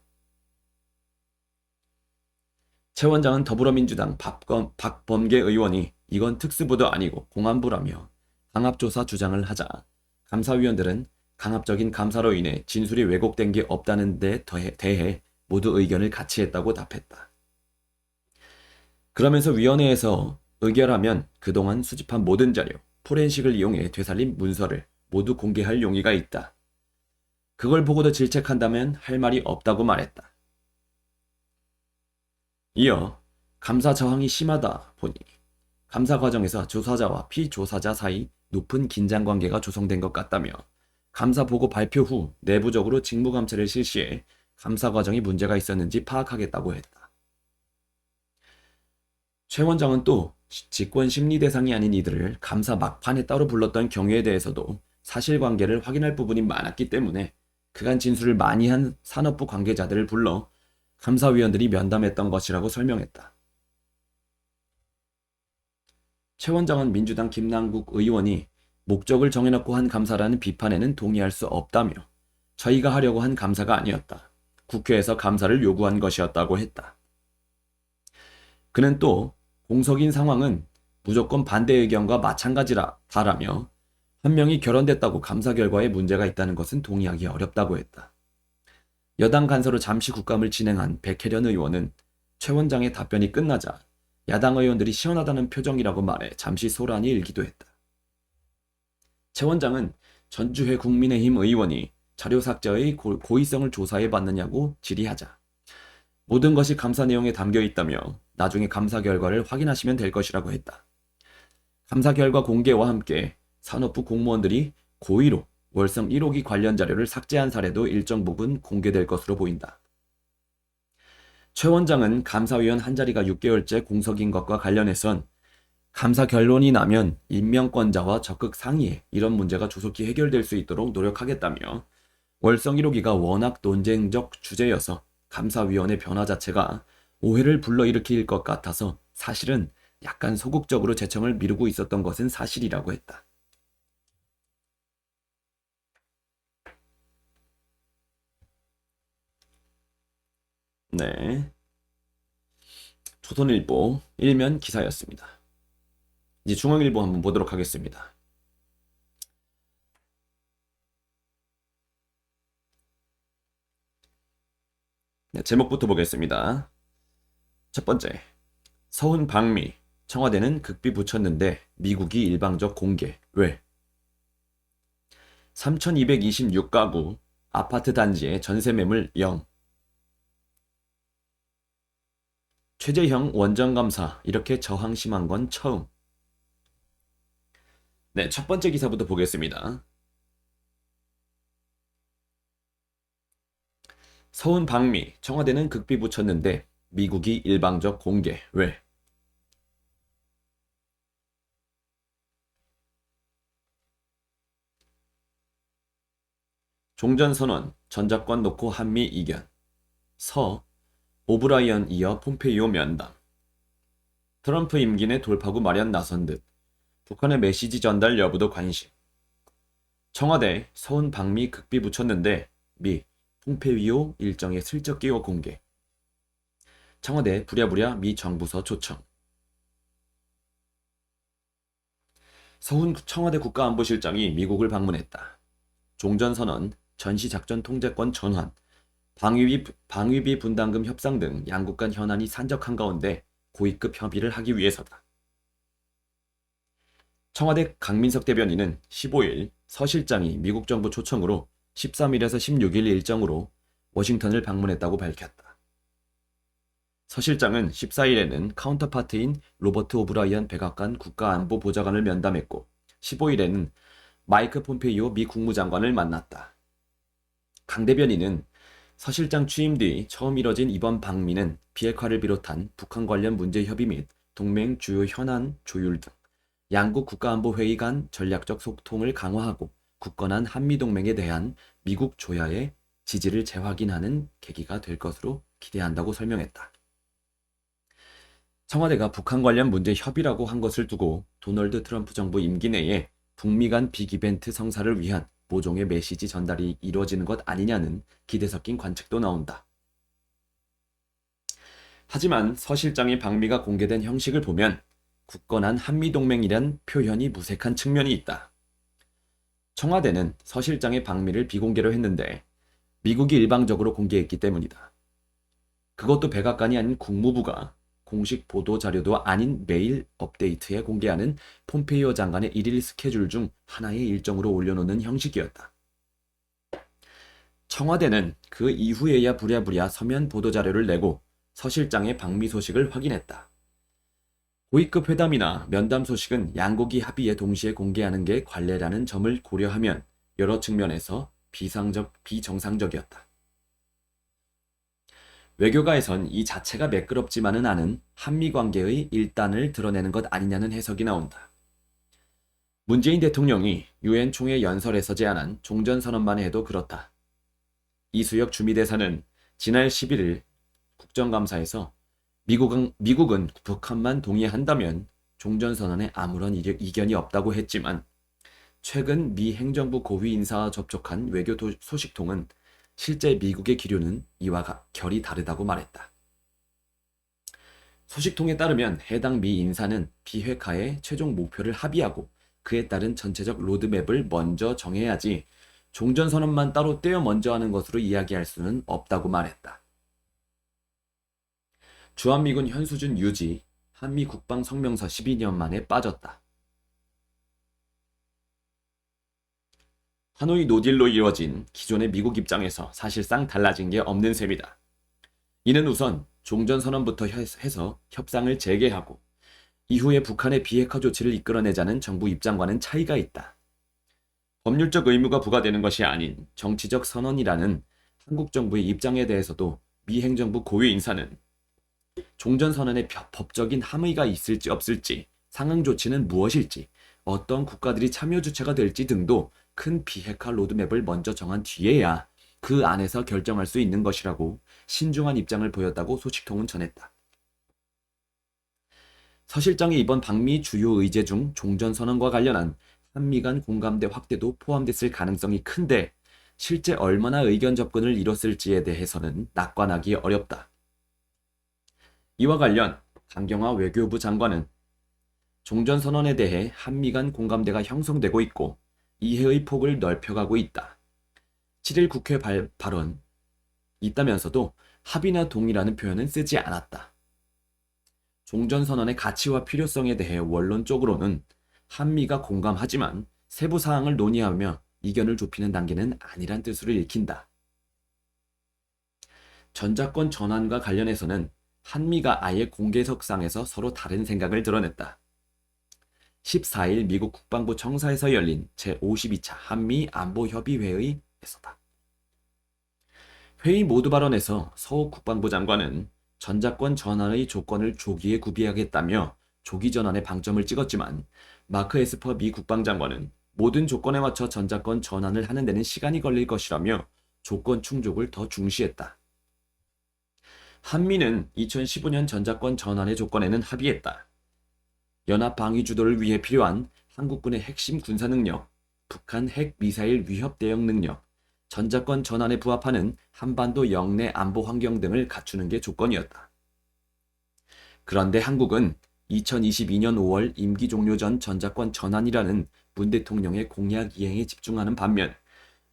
최 원장은 더불어민주당 박범계 의원이 이건 특수부도 아니고 공안부라며 강압조사 주장을 하자 감사위원들은 강압적인 감사로 인해 진술이 왜곡된 게 없다는 데 대해 모두 의견을 같이 했다고 답했다. 그러면서 위원회에서 의결하면 그동안 수집한 모든 자료, 포렌식을 이용해 되살린 문서를 모두 공개할 용의가 있다. 그걸 보고도 질책한다면 할 말이 없다고 말했다. 이어 감사 저항이 심하다 보니 감사 과정에서 조사자와 피조사자 사이 높은 긴장관계가 조성된 것 같다며 감사 보고 발표 후 내부적으로 직무감찰을 실시해 감사 과정이 문제가 있었는지 파악하겠다고 했다. 최 원장은 또 직권 심리 대상이 아닌 이들을 감사 막판에 따로 불렀던 경우에 대해서도 사실관계를 확인할 부분이 많았기 때문에 그간 진술을 많이 한 산업부 관계자들을 불러 감사위원들이 면담했던 것이라고 설명했다. 최 원장은 민주당 김남국 의원이 목적을 정해놓고 한 감사라는 비판에는 동의할 수 없다며 저희가 하려고 한 감사가 아니었다. 국회에서 감사를 요구한 것이었다고 했다. 그는 또 공석인 상황은 무조건 반대 의견과 마찬가지다라며 한 명이 결혼됐다고 감사 결과에 문제가 있다는 것은 동의하기 어렵다고 했다. 여당 간사로 잠시 국감을 진행한 백혜련 의원은 최 원장의 답변이 끝나자 야당 의원들이 시원하다는 표정이라고 말해 잠시 소란이 일기도 했다. 최 원장은 전주회 국민의힘 의원이 자료 삭제의 고의성을 조사해 봤느냐고 질의하자 모든 것이 감사 내용에 담겨 있다며 나중에 감사 결과를 확인하시면 될 것이라고 했다. 감사 결과 공개와 함께 산업부 공무원들이 고의로 월성 1호기 관련 자료를 삭제한 사례도 일정 부분 공개될 것으로 보인다. 최 원장은 감사위원 한자리가 6개월째 공석인 것과 관련해선 감사 결론이 나면 임명권자와 적극 상의해 이런 문제가 조속히 해결될 수 있도록 노력하겠다며 월성 1호기가 워낙 논쟁적 주제여서 감사위원회 변화 자체가 오해를 불러일으킬 것 같아서 사실은 약간 소극적으로 제청을 미루고 있었던 것은 사실이라고 했다. 네. 조선일보 일면 기사였습니다. 이제 중앙일보 한번 보도록 하겠습니다. 네, 제목부터 보겠습니다. 첫 번째, 서훈 방미, 청와대는 극비 붙였는데 미국이 일방적 공개, 왜? 3,226가구, 아파트 단지의 전세 매물 0. 최재형 원정감사, 이렇게 저항 심한 건 처음. 네, 첫 번째 기사부터 보겠습니다. 서훈 방미, 청와대는 극비 붙였는데 미국이 일방적 공개, 왜? 종전선언, 전작권 놓고 한미 이견. 서, 오브라이언 이어 폼페이오 면담. 트럼프 임기 내 돌파구 마련 나선 듯. 북한의 메시지 전달 여부도 관심. 청와대 서훈 방미 극비 붙였는데 미 폼페이오 일정에 슬쩍 끼워 공개. 청와대 부랴부랴 미 정부서 초청. 서훈 청와대 국가안보실장이 미국을 방문했다. 종전선언, 전시작전 통제권 전환, 방위비 분담금 협상 등 양국 간 현안이 산적한 가운데 고위급 협의를 하기 위해서다. 청와대 강민석 대변인은 15일 서 실장이 미국 정부 초청으로 13일에서 16일 일정으로 워싱턴을 방문했다고 밝혔다. 서 실장은 14일에는 카운터파트인 로버트 오브라이언 백악관 국가안보보좌관을 면담했고 15일에는 마이크 폼페이오 미 국무장관을 만났다. 강 대변인은 서 실장 취임 뒤 처음 이뤄진 이번 방미는 비핵화를 비롯한 북한 관련 문제 협의 및 동맹 주요 현안 조율 등 양국 국가안보회의 간 전략적 소통을 강화하고 굳건한 한미동맹에 대한 미국 조야의 지지를 재확인하는 계기가 될 것으로 기대한다고 설명했다. 청와대가 북한 관련 문제 협의라고 한 것을 두고 도널드 트럼프 정부 임기 내에 북미 간 빅이벤트 성사를 위한 모종의 메시지 전달이 이루어지는 것 아니냐는 기대 섞인 관측도 나온다. 하지만 서 실장의 방미가 공개된 형식을 보면 굳건한 한미동맹이란 표현이 무색한 측면이 있다. 청와대는 서 실장의 방미를 비공개로 했는데 미국이 일방적으로 공개했기 때문이다. 그것도 백악관이 아닌 국무부가 공식 보도 자료도 아닌 메일 업데이트에 공개하는 폼페이오 장관의 일일 스케줄 중 하나의 일정으로 올려놓는 형식이었다. 청와대는 그 이후에야 부랴부랴 서면 보도 자료를 내고 서 실장의 방미 소식을 확인했다. 고위급 회담이나 면담 소식은 양국이 합의에 동시에 공개하는 게 관례라는 점을 고려하면 여러 측면에서 비정상적이었다. 외교가에선 이 자체가 매끄럽지만은 않은 한미 관계의 일단을 드러내는 것 아니냐는 해석이 나온다. 문재인 대통령이 유엔 총회 연설에서 제안한 종전선언만 해도 그렇다. 이수혁 주미대사는 지난 11일 국정감사에서 미국은 북한만 동의한다면 종전선언에 아무런 이견이 없다고 했지만 최근 미 행정부 고위 인사와 접촉한 외교 소식통은 실제 미국의 기류는 이와 결이 다르다고 말했다. 소식통에 따르면 해당 미 인사는 비핵화의 최종 목표를 합의하고 그에 따른 전체적 로드맵을 먼저 정해야지 종전선언만 따로 떼어 먼저 하는 것으로 이야기할 수는 없다고 말했다. 주한미군 현수준 유지, 한미 국방 성명서 12년 만에 빠졌다. 하노이 노딜로 이뤄진 기존의 미국 입장에서 사실상 달라진 게 없는 셈이다. 이는 우선 종전선언부터 해서 협상을 재개하고 이후에 북한의 비핵화 조치를 이끌어내자는 정부 입장과는 차이가 있다. 법률적 의무가 부과되는 것이 아닌 정치적 선언이라는 한국 정부의 입장에 대해서도 미 행정부 고위 인사는 종전선언의 법적인 함의가 있을지 없을지, 상응 조치는 무엇일지, 어떤 국가들이 참여 주체가 될지 등도 큰 비핵화 로드맵을 먼저 정한 뒤에야 그 안에서 결정할 수 있는 것이라고 신중한 입장을 보였다고 소식통은 전했다. 서 실장의 이번 방미 주요 의제 중 종전선언과 관련한 한미 간 공감대 확대도 포함됐을 가능성이 큰데 실제 얼마나 의견 접근을 이뤘을지에 대해서는 낙관하기 어렵다. 이와 관련 강경화 외교부 장관은 종전선언에 대해 한미 간 공감대가 형성되고 있고 이해의 폭을 넓혀가고 있다. 7일 국회 발언 있다면서도 합의나 동의라는 표현은 쓰지 않았다. 종전선언의 가치와 필요성에 대해 원론적으로는 한미가 공감하지만 세부 사항을 논의하며 이견을 좁히는 단계는 아니란 뜻으로 읽힌다. 전자권 전환과 관련해서는 한미가 아예 공개석상에서 서로 다른 생각을 드러냈다. 14일 미국 국방부 청사에서 열린 제52차 한미 안보협의회의에서다. 회의 모두 발언에서 서욱 국방부 장관은 전자권 전환의 조건을 조기에 구비하겠다며 조기 전환에 방점을 찍었지만 마크 에스퍼 미 국방장관은 모든 조건에 맞춰 전자권 전환을 하는 데는 시간이 걸릴 것이라며 조건 충족을 더 중시했다. 한미는 2015년 전자권 전환의 조건에는 합의했다. 연합 방위 주도를 위해 필요한 한국군의 핵심 군사 능력, 북한 핵 미사일 위협 대응 능력, 전자권 전환에 부합하는 한반도 영내 안보 환경 등을 갖추는 게 조건이었다. 그런데 한국은 2022년 5월 임기 종료 전 전자권 전환이라는 문 대통령의 공약 이행에 집중하는 반면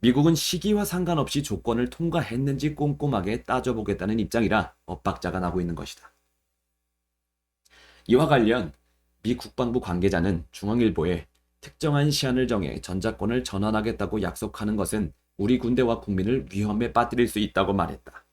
미국은 시기와 상관없이 조건을 통과했는지 꼼꼼하게 따져보겠다는 입장이라 엇박자가 나고 있는 것이다. 이와 관련 미 국방부 관계자는 중앙일보에 특정한 시한을 정해 전자권을 전환하겠다고 약속하는 것은 우리 군대와 국민을 위험에 빠뜨릴 수 있다고 말했다.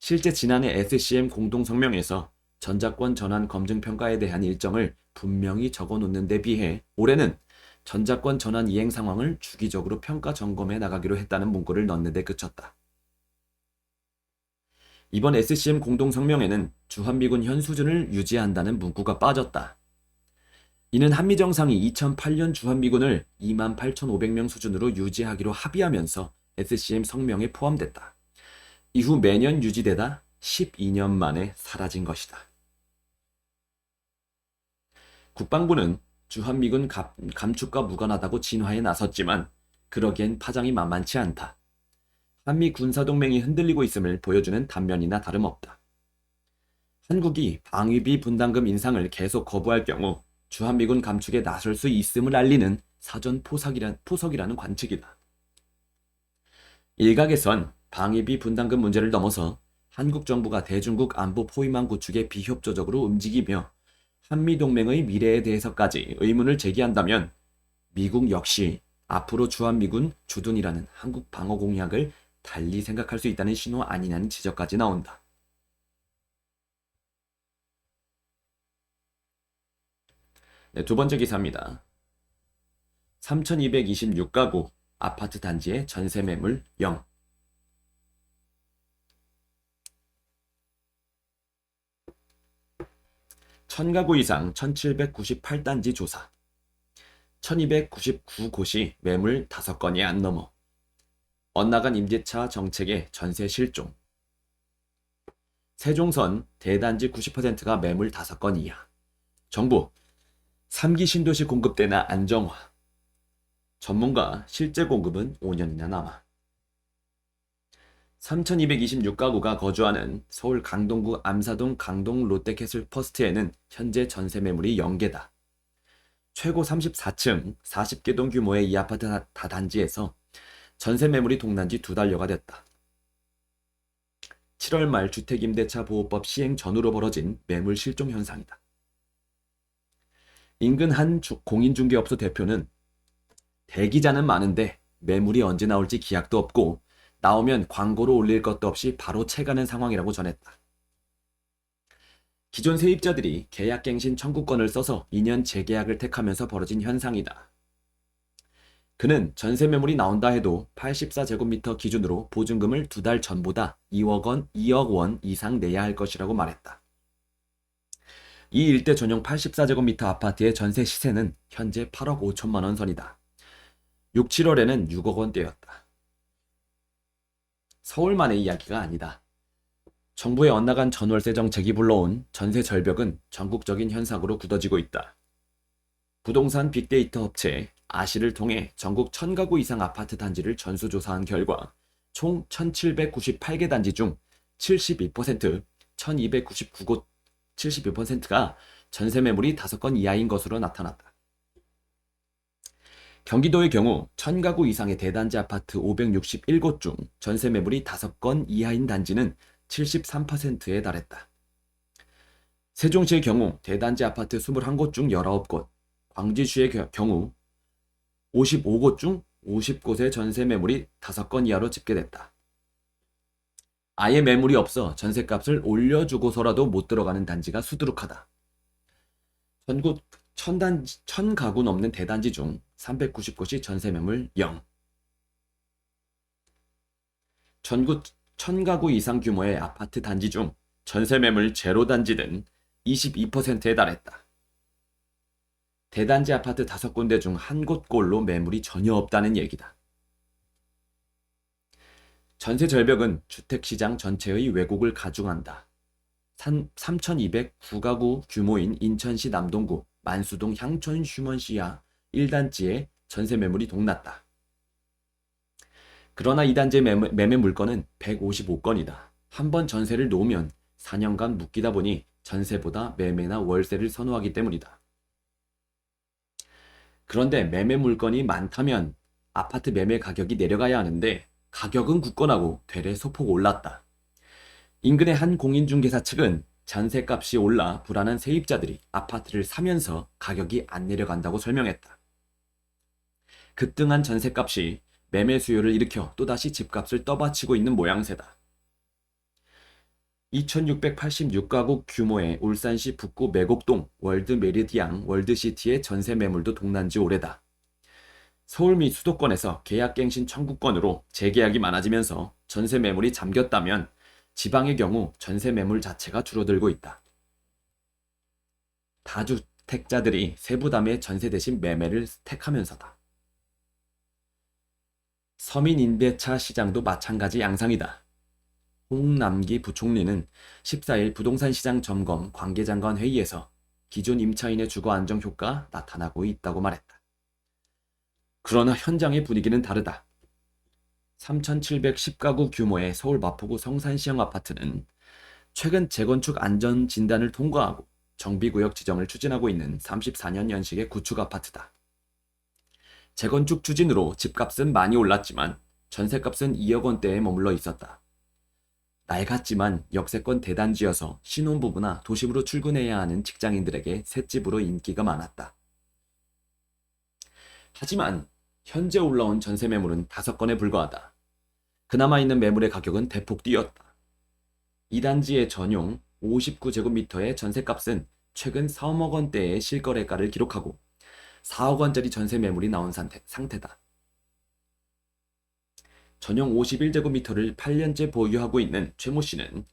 실제 지난해 SCM 공동성명에서 전자권 전환 검증평가에 대한 일정을 분명히 적어놓는 데 비해 올해는 전자권 전환 이행 상황을 주기적으로 평가 점검해 나가기로 했다는 문구를 넣는 데 그쳤다. 이번 SCM 공동성명에는 주한미군 현 수준을 유지한다는 문구가 빠졌다. 이는 한미 정상이 2008년 주한미군을 28,500명 수준으로 유지하기로 합의하면서 SCM 성명에 포함됐다. 이후 매년 유지되다 12년 만에 사라진 것이다. 국방부는 주한미군 감축과 무관하다고 진화에 나섰지만 그러기엔 파장이 만만치 않다. 한미 군사동맹이 흔들리고 있음을 보여주는 단면이나 다름없다. 한국이 방위비 분담금 인상을 계속 거부할 경우 주한미군 감축에 나설 수 있음을 알리는 사전 포석이라는 관측이다. 일각에선 방위비 분담금 문제를 넘어서 한국 정부가 대중국 안보 포위망 구축에 비협조적으로 움직이며 한미동맹의 미래에 대해서까지 의문을 제기한다면 미국 역시 앞으로 주한미군 주둔이라는 한국 방어 공약을 달리 생각할 수 있다는 신호 아니냐는 지적까지 나온다. 네, 두 번째 기사입니다. 3,226가구 아파트 단지의 전세 매물 0. (1000가구) 이상 1798단지 조사. 1299곳이 매물 5건이 안 넘어. 엇나간 임대차 정책의 전세 실종. 세종선 대단지 90%가 매물 5건 이하. 정부 3기 신도시 공급대나 안정화. 전문가 실제 공급은 5년이나 남아. 3,226가구가 거주하는 서울 강동구 암사동 강동 롯데캐슬 퍼스트에는 현재 전세 매물이 0개다. 최고 34층 40개 동 규모의 이 아파트 다단지에서 전세 매물이 동난 지 2달여가 됐다. 7월 말 주택임대차 보호법 시행 전후로 벌어진 매물 실종 현상이다. 인근 한 공인중개업소 대표는 대기자는 많은데 매물이 언제 나올지 기약도 없고 나오면 광고로 올릴 것도 없이 바로 채가는 상황이라고 전했다. 기존 세입자들이 계약갱신 청구권을 써서 2년 재계약을 택하면서 벌어진 현상이다. 그는 전세 매물이 나온다 해도 84제곱미터 기준으로 보증금을 2달 전보다 2억 원 이상 내야 할 것이라고 말했다. 이 일대 전용 84제곱미터 아파트의 전세 시세는 현재 8억 5천만 원 선이다. 6, 7월에는 6억 원대였다. 서울만의 이야기가 아니다. 정부의 엇나간 전월세 정책이 불러온 전세 절벽은 전국적인 현상으로 굳어지고 있다. 부동산 빅데이터 업체 아시를 통해 전국 1000가구 이상 아파트 단지를 전수조사한 결과 총 1798개 단지 중 72%, 1299곳 72%가 전세 매물이 5건 이하인 것으로 나타났다. 경기도의 경우 1000가구 이상의 대단지 아파트 561곳 중 전세 매물이 5건 이하인 단지는 73%에 달했다. 세종시의 경우 대단지 아파트 21곳 중 19곳, 광주시의 경우 55곳 중 50곳의 전세 매물이 5건 이하로 집계됐다. 아예 매물이 없어 전세값을 올려주고서라도 못 들어가는 단지가 수두룩하다. 전국 1000가구 넘는 대단지 중 390곳이 전세 매물 0. 전국 1000가구 이상 규모의 아파트 단지 중 전세 매물 제로 단지는 22%에 달했다. 대단지 아파트 5군데 중 한 곳꼴로 매물이 전혀 없다는 얘기다. 전세 절벽은 주택시장 전체의 왜곡을 가중한다. 3209가구 규모인 인천시 남동구 만수동 향촌 휴먼시야 1단지의 전세 매물이 동났다. 그러나 이 단지의 매매 물건은 155건이다. 한번 전세를 놓으면 4년간 묶이다 보니 전세보다 매매나 월세를 선호하기 때문이다. 그런데 매매 물건이 많다면 아파트 매매 가격이 내려가야 하는데 가격은 굳건하고 되레 소폭 올랐다. 인근의 한 공인중개사 측은 전세값이 올라 불안한 세입자들이 아파트를 사면서 가격이 안 내려간다고 설명했다. 급등한 전세값이 매매 수요를 일으켜 또다시 집값을 떠받치고 있는 모양새다. 2686가구 규모의 울산시 북구 매곡동 월드메리디앙 월드시티의 전세 매물도 동난 지 오래다. 서울 및 수도권에서 계약갱신 청구권으로 재계약이 많아지면서 전세 매물이 잠겼다면 지방의 경우 전세 매물 자체가 줄어들고 있다. 다주택자들이 세부담의 전세 대신 매매를 택하면서다. 서민 임대차 시장도 마찬가지 양상이다. 홍남기 부총리는 14일 부동산 시장 점검 관계장관 회의에서 기존 임차인의 주거 안정 효과 나타나고 있다고 말했다. 그러나 현장의 분위기는 다르다. 3710가구 규모의 서울 마포구 성산시형 아파트는 최근 재건축 안전 진단을 통과하고 정비구역 지정을 추진하고 있는 34년 연식의 구축 아파트다. 재건축 추진으로 집값은 많이 올랐지만 전세값은 2억 원대에 머물러 있었다. 낡았지만 역세권 대단지여서 신혼부부나 도심으로 출근해야 하는 직장인들에게 셋집으로 인기가 많았다. 하지만 현재 올라온 전세 매물은 5건에 불과하다. 그나마 있는 매물의 가격은 대폭 뛰었다. 이 단지의 전용 59제곱미터의 전세값은 최근 3억 원대의 실거래가를 기록하고 4억 원짜리 전세 매물이 나온 상태다. 전용 51제곱미터를 8년째 보유하고 있는 최모 씨는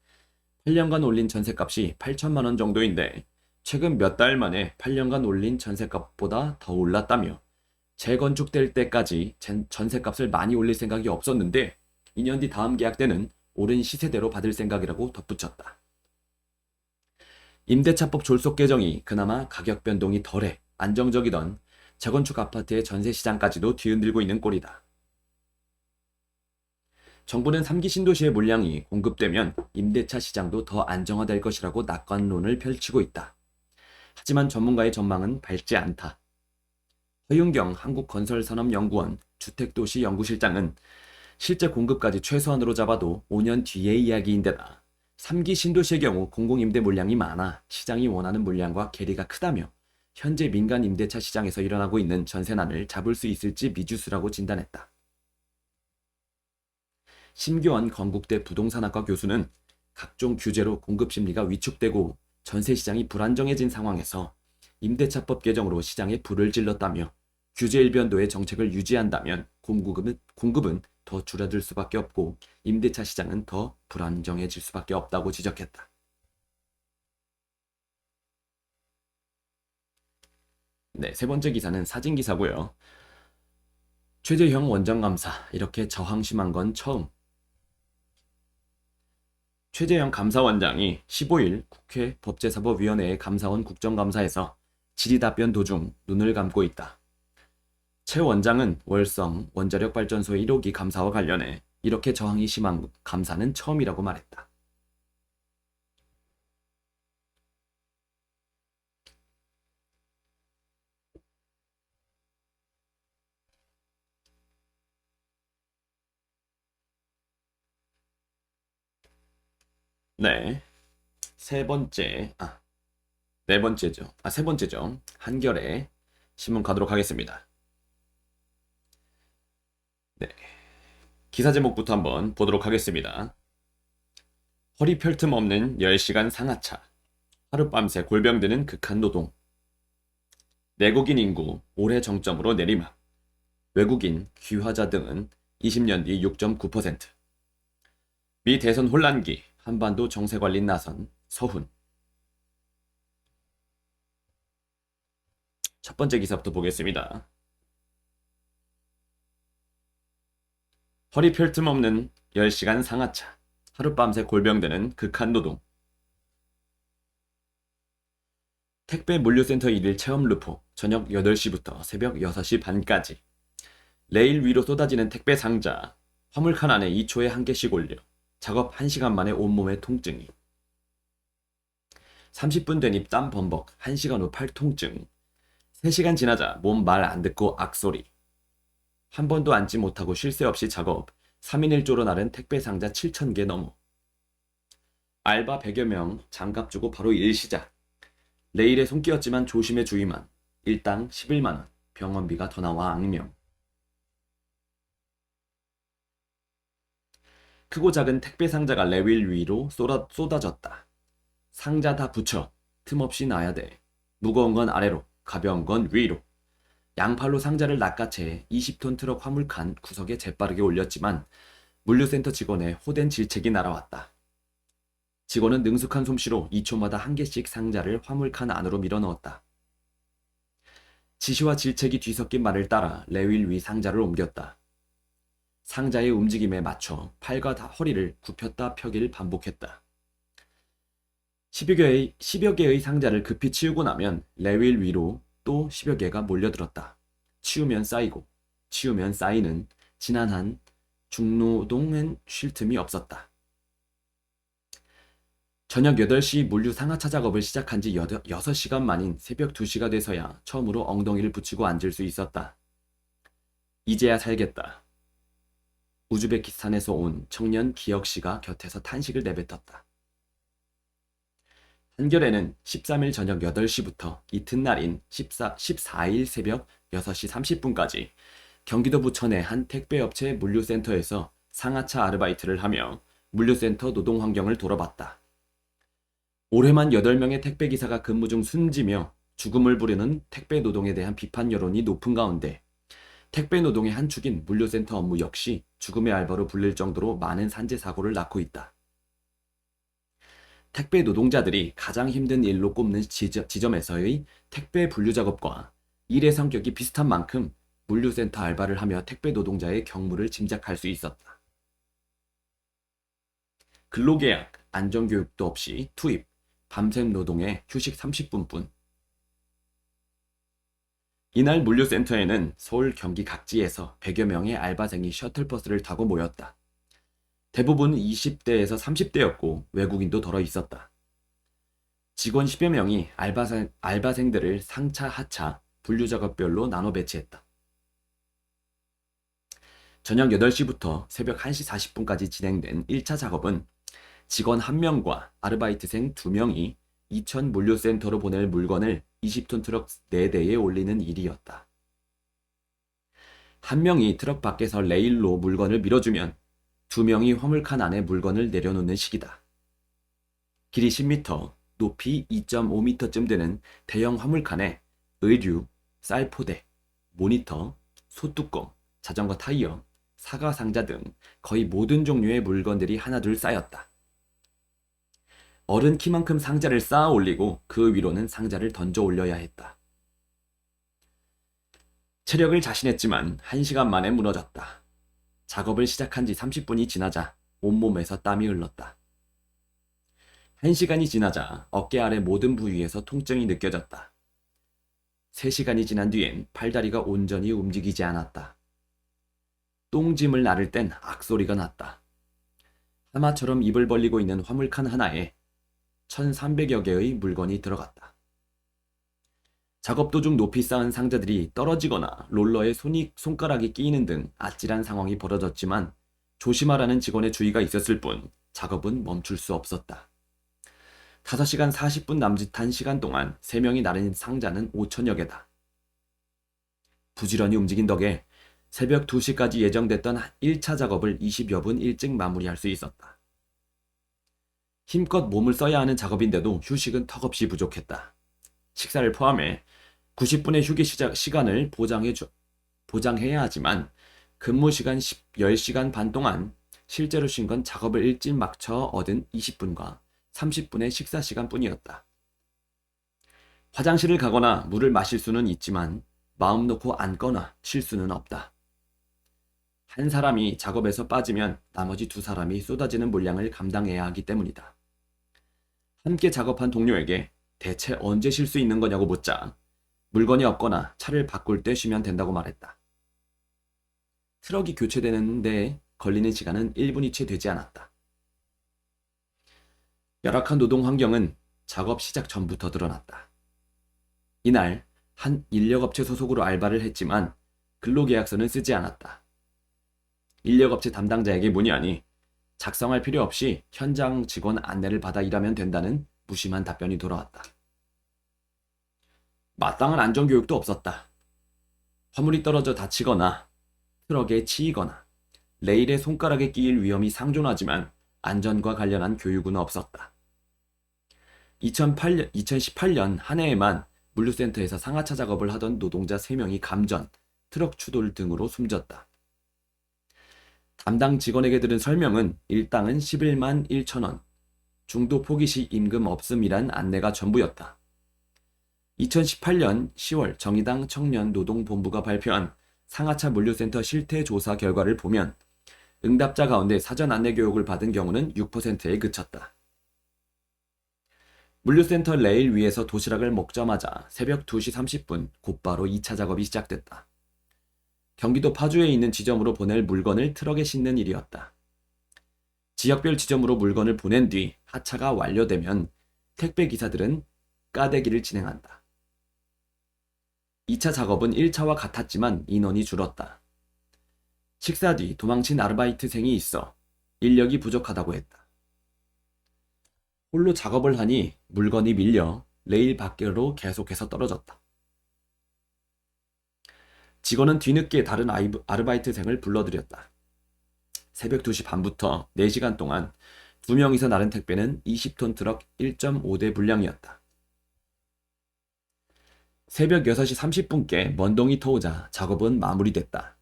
8년간 올린 전세값이 8천만 원 정도인데 최근 몇 달 만에 8년간 올린 전세값보다 더 올랐다며 재건축될 때까지 전세값을 많이 올릴 생각이 없었는데 2년 뒤 다음 계약 때는 오른 시세대로 받을 생각이라고 덧붙였다. 임대차법 졸속 개정이 그나마 가격 변동이 덜해 안정적이던 재건축 아파트의 전세 시장까지도 뒤흔들고 있는 꼴이다. 정부는 3기 신도시의 물량이 공급되면 임대차 시장도 더 안정화될 것이라고 낙관론을 펼치고 있다. 하지만 전문가의 전망은 밝지 않다. 허윤경 한국건설산업연구원 주택도시연구실장은 실제 공급까지 최소한으로 잡아도 5년 뒤의 이야기인데다 3기 신도시의 경우 공공임대 물량이 많아 시장이 원하는 물량과 괴리가 크다며 현재 민간 임대차 시장에서 일어나고 있는 전세난을 잡을 수 있을지 미지수라고 진단했다. 심교원 건국대 부동산학과 교수는 각종 규제로 공급 심리가 위축되고 전세 시장이 불안정해진 상황에서 임대차법 개정으로 시장에 불을 질렀다며 규제 일변도의 정책을 유지한다면 공급은 더 줄어들 수밖에 없고 임대차 시장은 더 불안정해질 수밖에 없다고 지적했다. 네, 세 번째 기사는 사진 기사고요. 최재형 원장 감사, 이렇게 저항심한 건 처음. 최재형 감사원장이 15일 국회 법제사법위원회의 감사원 국정감사에서 질의답변 도중 눈을 감고 있다. 최 원장은 월성 원자력발전소 1호기 감사와 관련해 이렇게 저항이 심한 감사는 처음이라고 말했다. 네, 세 번째죠. 한겨레 신문 가도록 하겠습니다. 네, 기사 제목부터 한번 보도록 하겠습니다. 허리 펼 틈 없는 10시간 상하차. 하룻밤새 골병드는 극한 노동. 내국인 인구 올해 정점으로 내리막. 외국인, 귀화자 등은 20년 뒤 6.9%. 미 대선 혼란기, 한반도 정세관리 나선 서훈. 첫 번째 기사부터 보겠습니다. 허리 펼 틈 없는 10시간 상하차. 하룻밤새 골병드는 극한 노동. 택배 물류센터 1일 체험 루포. 저녁 8시부터 새벽 6시 반까지. 레일 위로 쏟아지는 택배 상자. 화물칸 안에 2초에 한 개씩 올려. 작업 1시간 만에 온몸에 통증이. 30분 되니 땀 범벅. 1시간 후 팔 통증. 3시간 지나자 몸 말 안 듣고 악소리. 한 번도 앉지 못하고 쉴 새 없이 작업. 3인 1조로 나른 택배 상자 7,000개 넘어. 알바 100여 명 장갑 주고 바로 일 시작. 레일에 손 끼었지만 조심해 주의만. 일당 11만원. 병원비가 더 나와 악명. 크고 작은 택배 상자가 레일 위로 쏟아졌다. 상자 다 붙여. 틈없이 놔야 돼. 무거운 건 아래로, 가벼운 건 위로. 양팔로 상자를 낚아채 20톤 트럭 화물칸 구석에 재빠르게 올렸지만 물류센터 직원의 호된 질책이 날아왔다. 직원은 능숙한 솜씨로 2초마다 한 개씩 상자를 화물칸 안으로 밀어넣었다. 지시와 질책이 뒤섞인 말을 따라 레일 위 상자를 옮겼다. 상자의 움직임에 맞춰 팔과 허리를 굽혔다 펴기를 반복했다. 10여 개의 상자를 급히 치우고 나면 레일 위로 또 10여 개가 몰려들었다. 치우면 쌓이고 치우면 쌓이는 지난한 중노동은 쉴 틈이 없었다. 저녁 8시 물류 상하차 작업을 시작한 지 6시간 만인 새벽 2시가 돼서야 처음으로 엉덩이를 붙이고 앉을 수 있었다. 이제야 살겠다. 우즈베키스탄에서 온 청년 기혁 씨가 곁에서 탄식을 내뱉었다. 한겨레는 13일 저녁 8시부터 이튿날인 14일 새벽 6시 30분까지 경기도 부천의 한 택배업체 물류센터에서 상하차 아르바이트를 하며 물류센터 노동 환경을 돌아봤다. 올해만 8명의 택배기사가 근무 중 숨지며 죽음을 부르는 택배 노동에 대한 비판 여론이 높은 가운데 택배 노동의 한 축인 물류센터 업무 역시 죽음의 알바로 불릴 정도로 많은 산재 사고를 낳고 있다. 택배 노동자들이 가장 힘든 일로 꼽는 지점에서의 택배 분류 작업과 일의 성격이 비슷한 만큼 물류센터 알바를 하며 택배 노동자의 경무를 짐작할 수 있었다. 근로계약, 안전교육도 없이 투입, 밤샘 노동에 휴식 30분뿐. 이날 물류센터에는 서울 경기 각지에서 100여 명의 알바생이 셔틀버스를 타고 모였다. 대부분 20대에서 30대였고 외국인도 덜어 있었다. 직원 10여 명이 알바생들을 상차, 하차, 분류작업별로 나눠 배치했다. 저녁 8시부터 새벽 1시 40분까지 진행된 1차 작업은 직원 1명과 아르바이트생 2명이 이천 물류센터로 보낼 물건을 20톤 트럭 4대에 올리는 일이었다. 한 명이 트럭 밖에서 레일로 물건을 밀어주면 2명이 화물칸 안에 물건을 내려놓는 식이다. 길이 10m, 높이 2.5m쯤 되는 대형 화물칸에 의류, 쌀포대, 모니터, 소뚜껑, 자전거 타이어, 사과 상자 등 거의 모든 종류의 물건들이 하나둘 쌓였다. 어른 키만큼 상자를 쌓아 올리고 그 위로는 상자를 던져 올려야 했다. 체력을 자신했지만 1시간 만에 무너졌다. 작업을 시작한 지 30분이 지나자 온몸에서 땀이 흘렀다. 1시간이 지나자 어깨 아래 모든 부위에서 통증이 느껴졌다. 3시간이 지난 뒤엔 팔다리가 온전히 움직이지 않았다. 똥짐을 나를 땐 악소리가 났다. 하마처럼 입을 벌리고 있는 화물칸 하나에 1300여 개의 물건이 들어갔다. 작업 도중 높이 쌓은 상자들이 떨어지거나 롤러에 손가락이 끼이는 등 아찔한 상황이 벌어졌지만 조심하라는 직원의 주의가 있었을 뿐 작업은 멈출 수 없었다. 5시간 40분 남짓한 시간 동안 3명이 나른 상자는 5천여 개다. 부지런히 움직인 덕에 새벽 2시까지 예정됐던 1차 작업을 20여 분 일찍 마무리할 수 있었다. 힘껏 몸을 써야 하는 작업인데도 휴식은 턱없이 부족했다. 식사를 포함해 90분의 휴게 시간을 보장해야 하지만 근무 시간 10시간 반 동안 실제로 쉰 건 작업을 일찍 마쳐 얻은 20분과 30분의 식사 시간 뿐이었다. 화장실을 가거나 물을 마실 수는 있지만 마음 놓고 앉거나 쉴 수는 없다. 한 사람이 작업에서 빠지면 나머지 2사람이 쏟아지는 물량을 감당해야 하기 때문이다. 함께 작업한 동료에게 대체 언제 쉴 수 있는 거냐고 묻자 물건이 없거나 차를 바꿀 때 쉬면 된다고 말했다. 트럭이 교체되는데 걸리는 시간은 1분이 채 되지 않았다. 열악한 노동 환경은 작업 시작 전부터 드러났다. 이날 한 인력업체 소속으로 알바를 했지만 근로계약서는 쓰지 않았다. 인력업체 담당자에게 문의하니 작성할 필요 없이 현장 직원 안내를 받아 일하면 된다는 무심한 답변이 돌아왔다. 마땅한 안전교육도 없었다. 화물이 떨어져 다치거나 트럭에 치이거나 레일에 손가락에 끼일 위험이 상존하지만 안전과 관련한 교육은 없었다. 2018년 한 해에만 물류센터에서 상하차 작업을 하던 노동자 3명이 감전, 트럭 추돌 등으로 숨졌다. 담당 직원에게 들은 설명은 일당은 11만 1천 원, 중도 포기 시 임금 없음이란 안내가 전부였다. 2018년 10월 정의당 청년노동본부가 발표한 상하차 물류센터 실태조사 결과를 보면 응답자 가운데 사전 안내 교육을 받은 경우는 6%에 그쳤다. 물류센터 레일 위에서 도시락을 먹자마자 새벽 2시 30분 곧바로 2차 작업이 시작됐다. 경기도 파주에 있는 지점으로 보낼 물건을 트럭에 싣는 일이었다. 지역별 지점으로 물건을 보낸 뒤 하차가 완료되면 택배 기사들은 까대기를 진행한다. 2차 작업은 1차와 같았지만 인원이 줄었다. 식사 뒤 도망친 아르바이트생이 있어 인력이 부족하다고 했다. 홀로 작업을 하니 물건이 밀려 레일 밖으로 계속해서 떨어졌다. 직원은 뒤늦게 다른 아르바이트생을 불러들였다. 새벽 2시 반부터 4시간 동안 2명이서 나른 택배는 20톤 트럭 1.5대 분량이었다. 새벽 6시 30분께 먼동이 터오자 작업은 마무리됐다.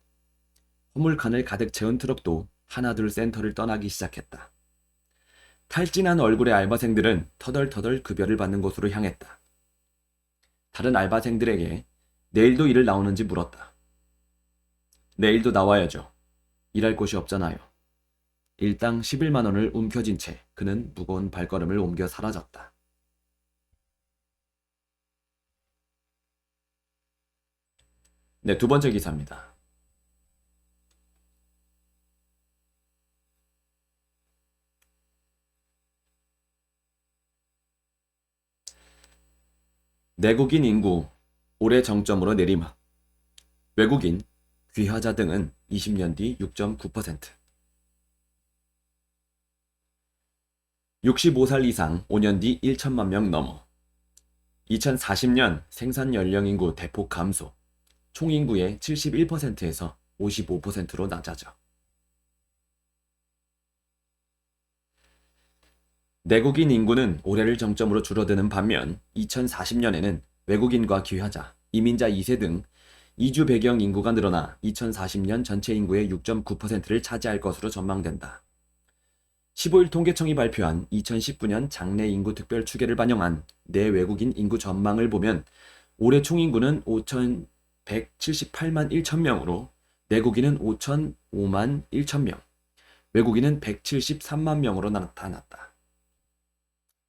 화물칸을 가득 채운 트럭도 하나둘 센터를 떠나기 시작했다. 탈진한 얼굴의 알바생들은 터덜터덜 급여를 받는 곳으로 향했다. 다른 알바생들에게 내일도 일을 나오는지 물었다. 내일도 나와야죠. 일할 곳이 없잖아요. 일당 11만 원을 움켜쥔 채 그는 무거운 발걸음을 옮겨 사라졌다. 네, 2번째 기사입니다. 내국인 인구 올해 정점으로 내리막. 외국인, 귀화자 등은 20년 뒤 6.9%. 65살 이상 5년 뒤 1천만 명 넘어. 2040년 생산 연령 인구 대폭 감소. 총 인구의 71%에서 55%로 낮아져. 내국인 인구는 올해를 정점으로 줄어드는 반면 2040년에는 외국인과 귀화자, 이민자 2세 등 이주 배경 인구가 늘어나 2040년 전체 인구의 6.9%를 차지할 것으로 전망된다. 15일 통계청이 발표한 2019년 장래 인구 특별 추계를 반영한 내 외국인 인구 전망을 보면 올해 총인구는 5,178만 1천명으로 내국인은 5,005만 1천명, 외국인은 173만 명으로 나타났다.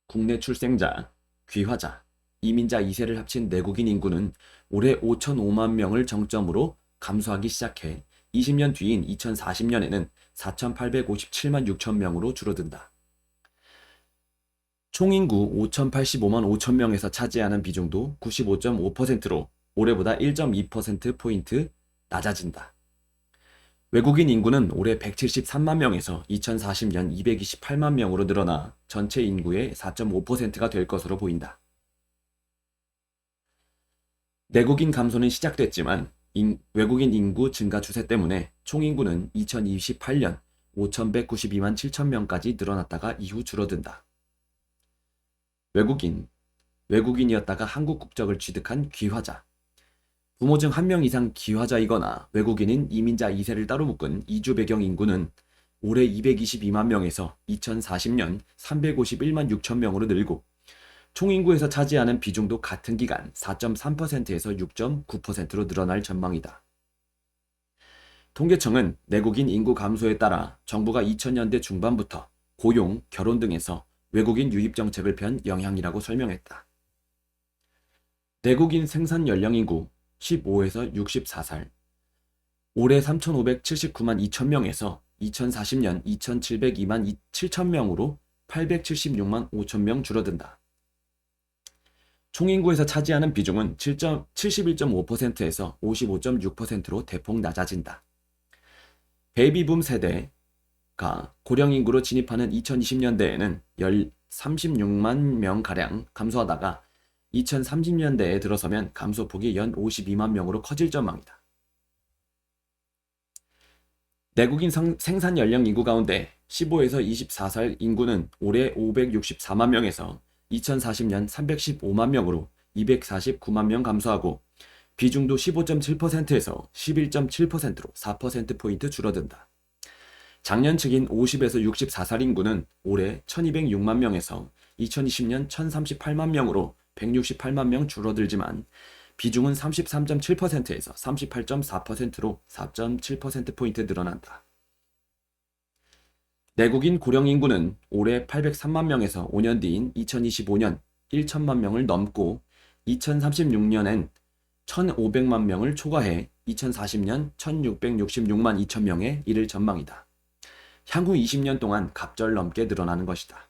국내 출생자, 귀화자, 이민자 2세를 합친 내국인 인구는 올해 5,005만 명을 정점으로 감소하기 시작해 20년 뒤인 2040년에는 4,857만 6천 명으로 줄어든다. 총인구 5,085만 5천 명에서 차지하는 비중도 95.5%로 올해보다 1.2%포인트 낮아진다. 외국인 인구는 올해 173만 명에서 2040년 228만 명으로 늘어나 전체 인구의 4.5%가 될 것으로 보인다. 내국인 감소는 시작됐지만 외국인 인구 증가 추세 때문에 총인구는 2028년 5,192만 7천 명까지 늘어났다가 이후 줄어든다. 외국인이었다가 한국 국적을 취득한 귀화자, 부모 중 한 명 이상 귀화자이거나 외국인인 이민자 2세를 따로 묶은 이주 배경 인구는 올해 222만 명에서 2040년 351만 6천 명으로 늘고 총인구에서 차지하는 비중도 같은 기간 4.3%에서 6.9%로 늘어날 전망이다. 통계청은 내국인 인구 감소에 따라 정부가 2000년대 중반부터 고용, 결혼 등에서 외국인 유입 정책을 편 영향이라고 설명했다. 내국인 생산 연령 인구 15에서 64살, 올해 3,579만 2천 명에서 2040년 2,702만 7천 명으로 876만 5천 명 줄어든다. 총인구에서 차지하는 비중은 71.5%에서 55.6%로 대폭 낮아진다. 베이비붐 세대가 고령 인구로 진입하는 2020년대에는 36만 명가량 감소하다가 2030년대에 들어서면 감소폭이 연 52만 명으로 커질 전망이다. 내국인 생산 연령 인구 가운데 15에서 24살 인구는 올해 564만 명에서 2040년 315만 명으로 249만 명 감소하고 비중도 15.7%에서 11.7%로 4%포인트 줄어든다. 작년 측인 50에서 64살 인구는 올해 1206만 명에서 2020년 1038만 명으로 168만 명 줄어들지만 비중은 33.7%에서 38.4%로 4.7%포인트 늘어난다. 내국인 고령 인구는 올해 803만 명에서 5년 뒤인 2025년 1천만 명을 넘고 2036년엔 1,500만 명을 초과해 2040년 1,666만 2천 명에 이를 전망이다. 향후 20년 동안 갑절넘게 늘어나는 것이다.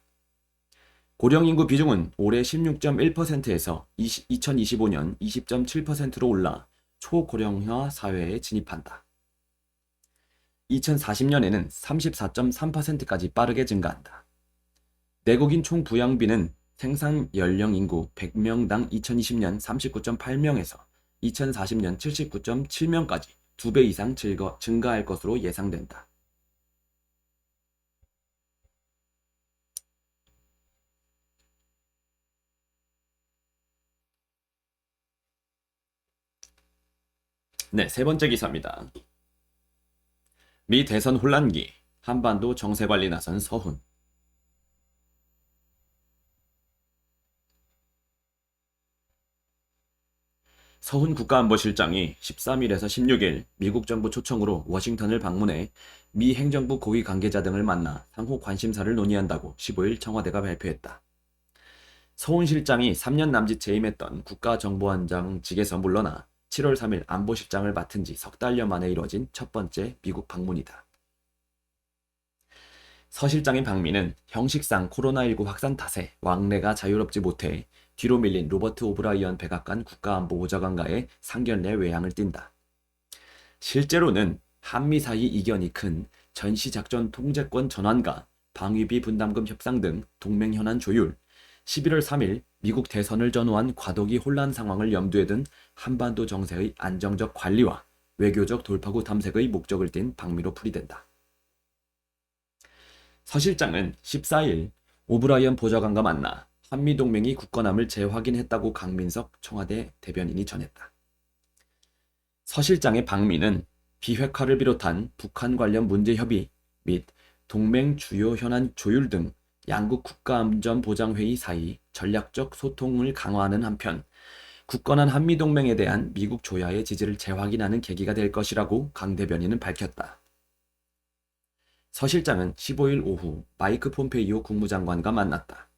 고령 인구 비중은 올해 16.1%에서 2025년 20.7%로 올라 초고령화 사회에 진입한다. 2040년에는 34.3%까지 빠르게 증가한다. 내국인 총 부양비는 생산 연령 인구 100명당 2020년 39.8명에서 2040년 79.7명까지 2배 이상 증가할 것으로 예상된다. 네, 세 번째 기사입니다. 미 대선 혼란기, 한반도 정세 관리 나선 서훈. 서훈 국가안보실장이 13일에서 16일 미국 정부 초청으로 워싱턴을 방문해 미 행정부 고위 관계자 등을 만나 상호 관심사를 논의한다고 15일 청와대가 발표했다. 서훈 실장이 3년 남짓 재임했던 국가정보원장직에서 물러나 7월 3일 안보실장을 맡은 지 석 달여 만에 이뤄진 첫 번째 미국 방문이다. 서 실장의 방미는 형식상 코로나19 확산 탓에 왕래가 자유롭지 못해 뒤로 밀린 로버트 오브라이언 백악관 국가안보보좌관과의 상견례 외양을 띈다. 실제로는 한미 사이 이견이 큰 전시작전 통제권 전환과 방위비 분담금 협상 등 동맹 현안 조율, 11월 3일 미국 대선을 전후한 과도기 혼란 상황을 염두에 둔 한반도 정세의 안정적 관리와 외교적 돌파구 탐색의 목적을 띤 방미로 풀이된다. 서 실장은 14일 오브라이언 보좌관과 만나 한미동맹이 굳건함을 재확인했다고 강민석 청와대 대변인이 전했다. 서 실장의 방미는 비핵화를 비롯한 북한 관련 문제 협의 및 동맹 주요 현안 조율 등 양국 국가안전보장회의 사이 전략적 소통을 강화하는 한편 굳건한 한미동맹에 대한 미국 조야의 지지를 재확인하는 계기가 될 것이라고 강 대변인은 밝혔다. 서 실장은 15일 오후 마이크 폼페이오 국무장관과 만났다.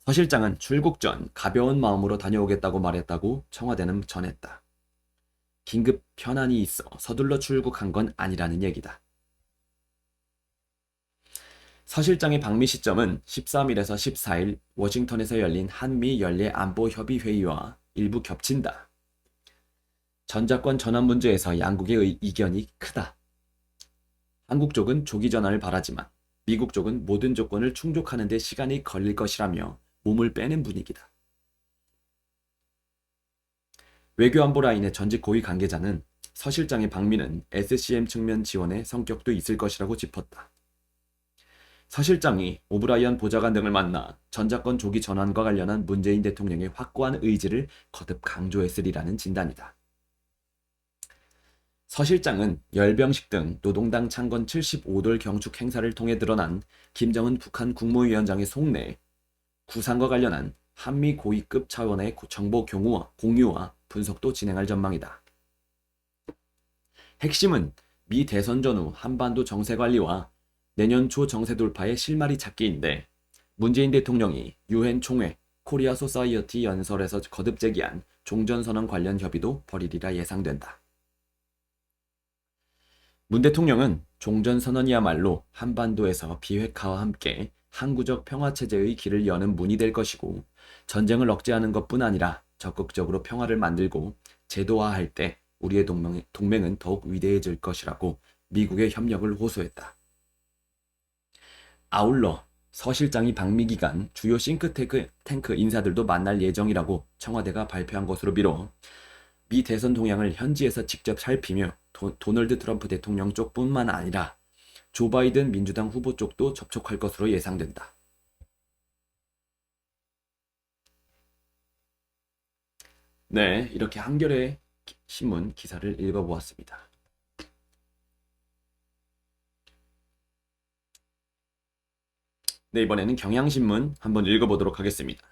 서 실장은 출국 전 가벼운 마음으로 다녀오겠다고 말했다고 청와대는 전했다. 긴급 현안이 있어 서둘러 출국한 건 아니라는 얘기다. 서 실장의 방미 시점은 13일에서 14일 워싱턴에서 열린 한미 연례 안보 협의 회의와 일부 겹친다. 전자권 전환 문제에서 양국의 이견이 크다. 한국 쪽은 조기 전환을 바라지만 미국 쪽은 모든 조건을 충족하는 데 시간이 걸릴 것이라며 몸을 빼는 분위기다. 외교안보 라인의 전직 고위 관계자는 서 실장의 방미는 SCM 측면 지원의 성격도 있을 것이라고 짚었다. 서 실장이 오브라이언 보좌관 등을 만나 전자권 조기 전환과 관련한 문재인 대통령의 확고한 의지를 거듭 강조했으리라는 진단이다. 서 실장은 열병식 등 노동당 창건 75돌 경축 행사를 통해 드러난 김정은 북한 국무위원장의 속내, 구상과 관련한 한미 고위급 차원의 정보 공유와 분석도 진행할 전망이다. 핵심은 미 대선 전후 한반도 정세 관리와 내년 초 정세 돌파의 실마리 찾기인데 문재인 대통령이 유엔 총회 코리아 소사이어티 연설에서 거듭 제기한 종전선언 관련 협의도 벌이리라 예상된다. 문 대통령은 종전선언이야말로 한반도에서 비핵화와 함께 항구적 평화체제의 길을 여는 문이 될 것이고 전쟁을 억제하는 것뿐 아니라 적극적으로 평화를 만들고 제도화할 때 우리의 동맹은 더욱 위대해질 것이라고 미국의 협력을 호소했다. 아울러 서 실장이 방미 기간 주요 싱크탱크 인사들도 만날 예정이라고 청와대가 발표한 것으로 미뤄 미 대선 동향을 현지에서 직접 살피며 도널드 트럼프 대통령 쪽뿐만 아니라 조 바이든 민주당 후보 쪽도 접촉할 것으로 예상된다. 네, 이렇게 한겨레 신문 기사를 읽어보았습니다. 네, 이번에는 경향신문 한번 읽어보도록 하겠습니다.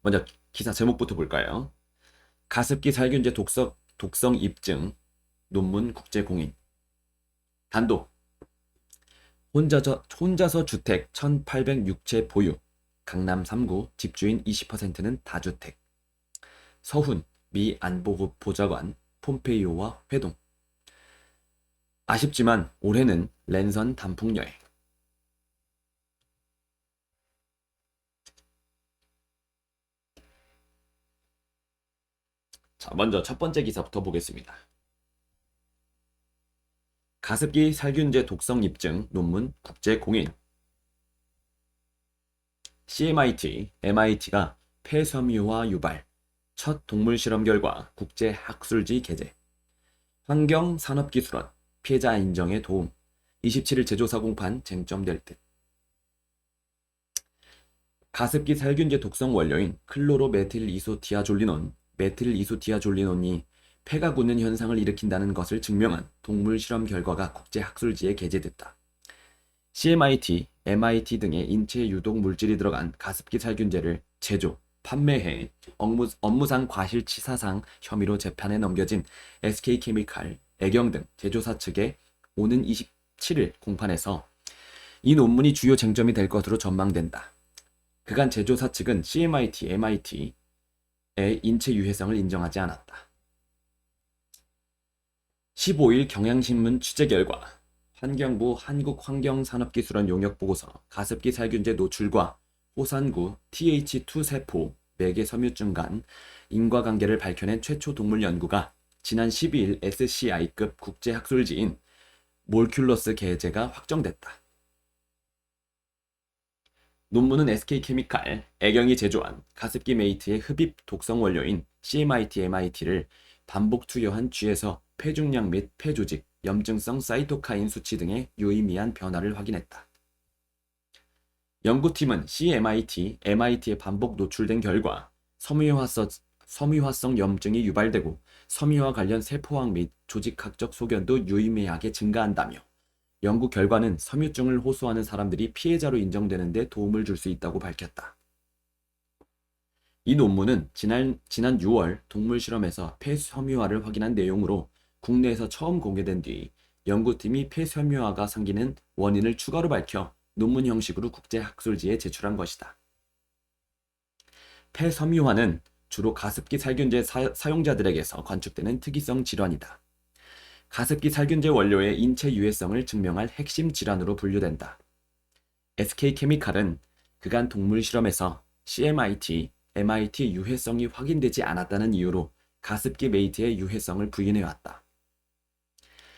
먼저 기사 제목부터 볼까요? 가습기 살균제 독성 입증, 논문 국제공인. 단독. 혼자서 주택 1806채 보유. 강남 3구 집주인 20%는 다주택. 서훈 미 안보국 보좌관 폼페이오와 회동. 아쉽지만 올해는 랜선 단풍 여행. 자, 먼저 첫 번째 기사부터 보겠습니다. 가습기 살균제 독성 입증 논문 국제 공인. CMIT, MIT가 폐섬유화 유발, 첫 동물 실험 결과 국제 학술지 게재. 환경산업기술원, 피해자 인정에 도움. 27일 제조사 공판 쟁점될 듯. 가습기 살균제 독성 원료인 메틸 이소티아졸린온이 폐가 굳는 현상을 일으킨다는 것을 증명한 동물 실험 결과가 국제 학술지에 게재됐다. CMIT, MIT 등의 인체 유독 물질이 들어간 가습기 살균제를 제조, 판매해 업무상 과실치사상 혐의로 재판에 넘겨진 SK케미칼, 애경 등 제조사 측에 오는 27일 공판에서 이 논문이 주요 쟁점이 될 것으로 전망된다. 그간 제조사 측은 CMIT, MIT의 인체 유해성을 인정하지 않았다. 15일 경향신문 취재 결과 환경부 한국환경산업기술원 용역보고서 가습기 살균제 노출과 호산구 TH2 세포 매개 섬유증 간 인과관계를 밝혀낸 최초 동물 연구가 지난 12일 SCI급 국제학술지인 몰큘러스 게재가 확정됐다. 논문은 SK케미칼, 애경이 제조한 가습기 메이트의 흡입 독성 원료인 CMIT, MIT를 반복 투여한 쥐에서 폐중량 및 폐조직, 염증성 사이토카인 수치 등의 유의미한 변화를 확인했다. 연구팀은 CMIT, MIT에 반복 노출된 결과 섬유화성 염증이 유발되고 섬유와 관련 세포학 및 조직학적 소견도 유의미하게 증가한다며 연구 결과는 섬유증을 호소하는 사람들이 피해자로 인정되는 데 도움을 줄 수 있다고 밝혔다. 이 논문은 지난 6월 동물 실험에서 폐섬유화를 확인한 내용으로 국내에서 처음 공개된 뒤 연구팀이 폐섬유화가 생기는 원인을 추가로 밝혀 논문 형식으로 국제학술지에 제출한 것이다. 폐섬유화는 주로 가습기 살균제 사용자들에게서 관측되는 특이성 질환이다. 가습기 살균제 원료의 인체 유해성을 증명할 핵심 질환으로 분류된다. SK케미칼은 그간 동물 실험에서 CMIT, MIT 유해성이 확인되지 않았다는 이유로 가습기 메이트의 유해성을 부인해왔다.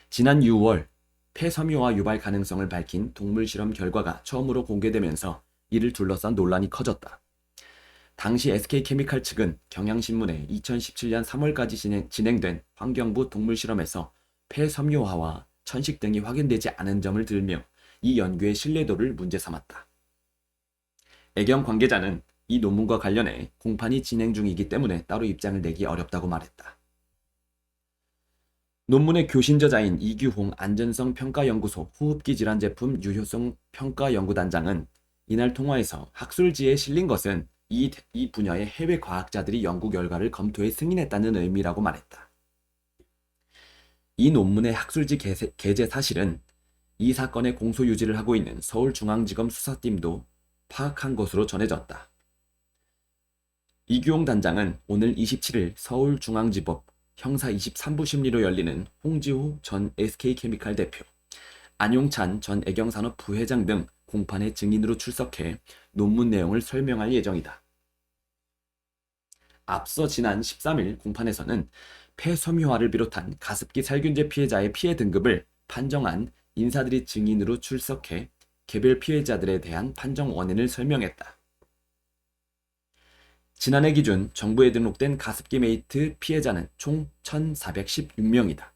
지난 6월 폐섬유화 유발 가능성을 밝힌 동물 실험 결과가 처음으로 공개되면서 이를 둘러싼 논란이 커졌다. 당시 SK케미칼 측은 경향신문에 2017년 3월까지 진행된 환경부 동물 실험에서 폐섬유화와 천식 등이 확인되지 않은 점을 들며 이 연구의 신뢰도를 문제 삼았다. 애경 관계자는 이 논문과 관련해 공판이 진행 중이기 때문에 따로 입장을 내기 어렵다고 말했다. 논문의 교신저자인 이규홍 안전성평가연구소 호흡기 질환 제품 유효성 평가연구단장은 이날 통화에서 학술지에 실린 것은 이 분야의 해외 과학자들이 연구 결과를 검토해 승인했다는 의미라고 말했다. 이 논문의 학술지 게재 사실은 이 사건의 공소 유지를 하고 있는 서울중앙지검 수사팀도 파악한 것으로 전해졌다. 이규홍 단장은 오늘 27일 서울중앙지법 형사 23부 심리로 열리는 홍지호 전 SK케미칼 대표, 안용찬 전 애경산업 부회장 등 공판의 증인으로 출석해 논문 내용을 설명할 예정이다. 앞서 지난 13일 공판에서는 폐섬유화를 비롯한 가습기 살균제 피해자의 피해 등급을 판정한 인사들이 증인으로 출석해 개별 피해자들에 대한 판정 원인을 설명했다. 지난해 기준 정부에 등록된 가습기 메이트 피해자는 총 1,416명이다.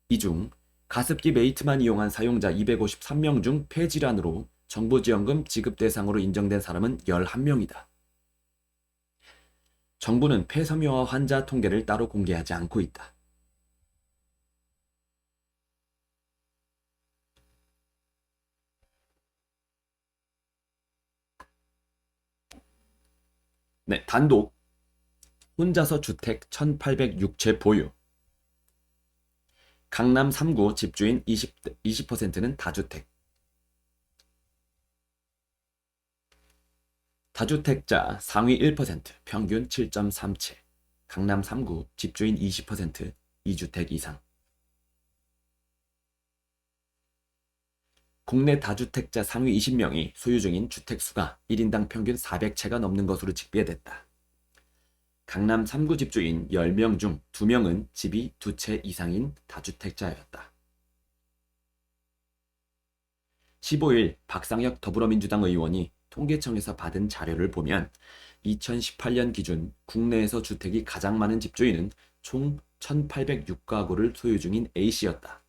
이 중 가습기 메이트만 이용한 사용자 253명 중 폐질환으로 정부지원금 지급 대상으로 인정된 사람은 11명이다. 정부는 폐섬유화 환자 통계를 따로 공개하지 않고 있다. 네, 단독 혼자서 주택 1,806채 보유. 강남 3구 집주인 20%는 다주택. 다주택자 상위 1%, 평균 7.3채. 강남 3구 집주인 20%, 2주택 이상. 국내 다주택자 상위 20명이 소유 중인 주택수가 1인당 평균 400채가 넘는 것으로 집계됐다. 강남 3구 집주인 10명 중 2명은 집이 2채 이상인 다주택자였다. 15일 박상혁 더불어민주당 의원이 통계청에서 받은 자료를 보면 2018년 기준 국내에서 주택이 가장 많은 집주인은 총 1,806가구를 소유 중인 A씨였다.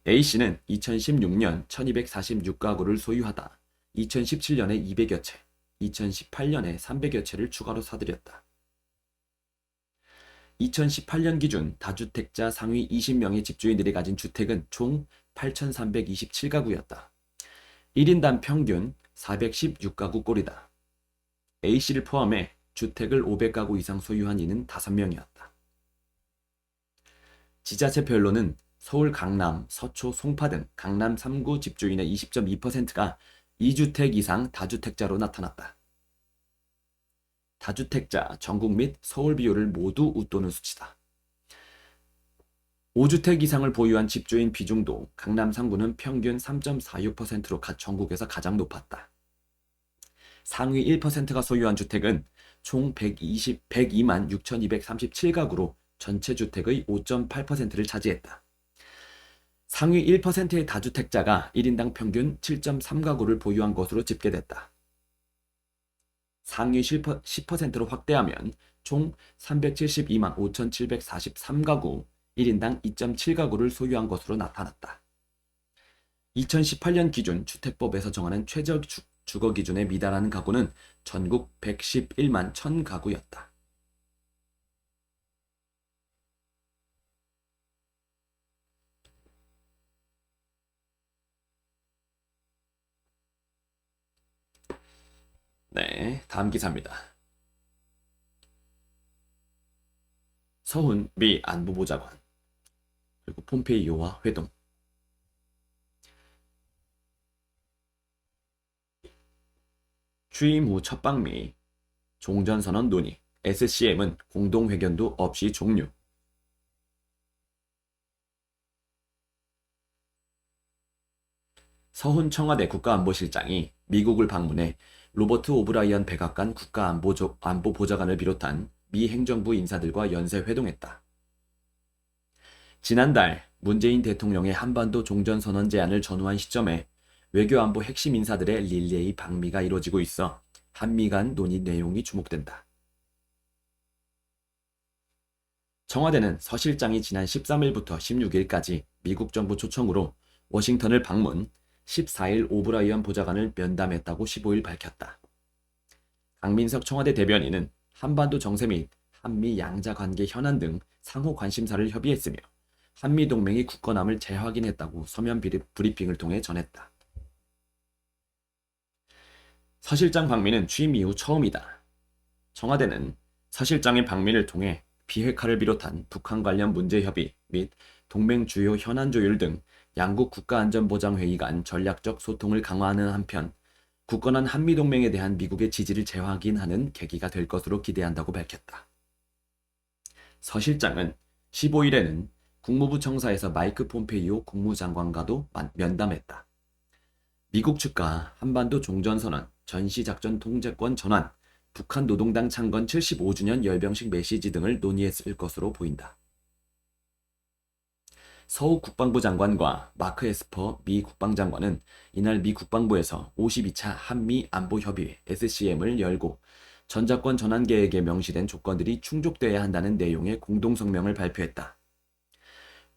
A씨는 2016년 1,246가구를 소유하다 2017년에 200여 채, 2018년에 300여 채를 추가로 사들였다. 2018년 기준 다주택자 상위 20명의 집주인들이 가진 주택은 총 8,327가구였다. 1인당 평균 416가구 꼴이다. A씨를 포함해 주택을 500가구 이상 소유한 이는 5명이었다. 지자체별로는 서울 강남, 서초, 송파 등 강남 3구 집주인의 20.2%가 2주택 이상 다주택자로 나타났다. 다주택자, 전국 및 서울 비율을 모두 웃도는 수치다. 5주택 이상을 보유한 집주인 비중도 강남 3구는 평균 3.46%로 전국에서 가장 높았다. 상위 1%가 소유한 주택은 총 102만 6,237가구로 전체 주택의 5.8%를 차지했다. 상위 1%의 다주택자가 1인당 평균 7.3가구를 보유한 것으로 집계됐다. 상위 10%로 확대하면 총 372만 5,743가구, 1인당 2.7가구를 소유한 것으로 나타났다. 2018년 기준 주택법에서 정하는 최저 주거 기준에 미달하는 가구는 전국 111만 1,000가구였다. 네, 다음 기사입니다. 서훈 미 안보보좌관 그리고 폼페이오와 회동. 취임 후 첫 방미, 종전선언 논의, SCM은 공동회견도 없이 종료. 서훈 청와대 국가안보실장이 미국을 방문해 로버트 오브라이언 백악관 국가안보보좌관을 비롯한 미 행정부 인사들과 연쇄 회동했다. 지난달 문재인 대통령의 한반도 종전선언 제안을 전후한 시점에 외교안보 핵심 인사들의 릴레이 방미가 이뤄지고 있어 한미 간 논의 내용이 주목된다. 청와대는 서 실장이 지난 13일부터 16일까지 미국 정부 초청으로 워싱턴을 방문, 14일 오브라이언 보좌관을 면담했다고 15일 밝혔다. 강민석 청와대 대변인은 한반도 정세 및 한미 양자 관계 현안 등 상호 관심사를 협의했으며 한미 동맹이 굳건함을 재확인했다고 서면 브리핑을 통해 전했다. 서 실장 방미는 취임 이후 처음이다. 청와대는 서 실장의 방미를 통해 비핵화를 비롯한 북한 관련 문제 협의 및 동맹 주요 현안 조율 등 양국 국가안전보장회의 간 전략적 소통을 강화하는 한편 굳건한 한미동맹에 대한 미국의 지지를 재확인하는 계기가 될 것으로 기대한다고 밝혔다. 서 실장은 15일에는 국무부 청사에서 마이크 폼페이오 국무장관과도 면담했다. 미국 측과 한반도 종전선언, 전시작전 통제권 전환, 북한 노동당 창건 75주년 열병식 메시지 등을 논의했을 것으로 보인다. 서욱 국방부 장관과 마크 에스퍼 미 국방장관은 이날 미 국방부에서 52차 한미 안보협의회 SCM을 열고 전자권 전환 계획에 명시된 조건들이 충족돼야 한다는 내용의 공동성명을 발표했다.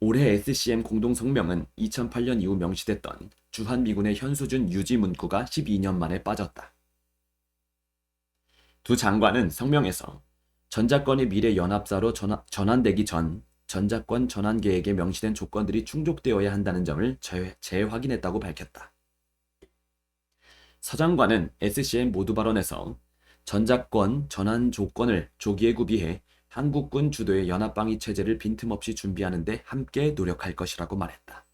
올해 SCM 공동성명은 2008년 이후 명시됐던 주한미군의 현수준 유지 문구가 12년 만에 빠졌다. 두 장관은 성명에서 전자권이 미래 연합사로 전환되기 전 전자권 전환 계획에 명시된 조건들이 충족되어야 한다는 점을 재확인했다고 밝혔다. 서 장관은 SCM 모두 발언에서 전자권 전환 조건을 조기에 구비해 한국군 주도의 연합방위 체제를 빈틈없이 준비하는 데 함께 노력할 것이라고 말했다.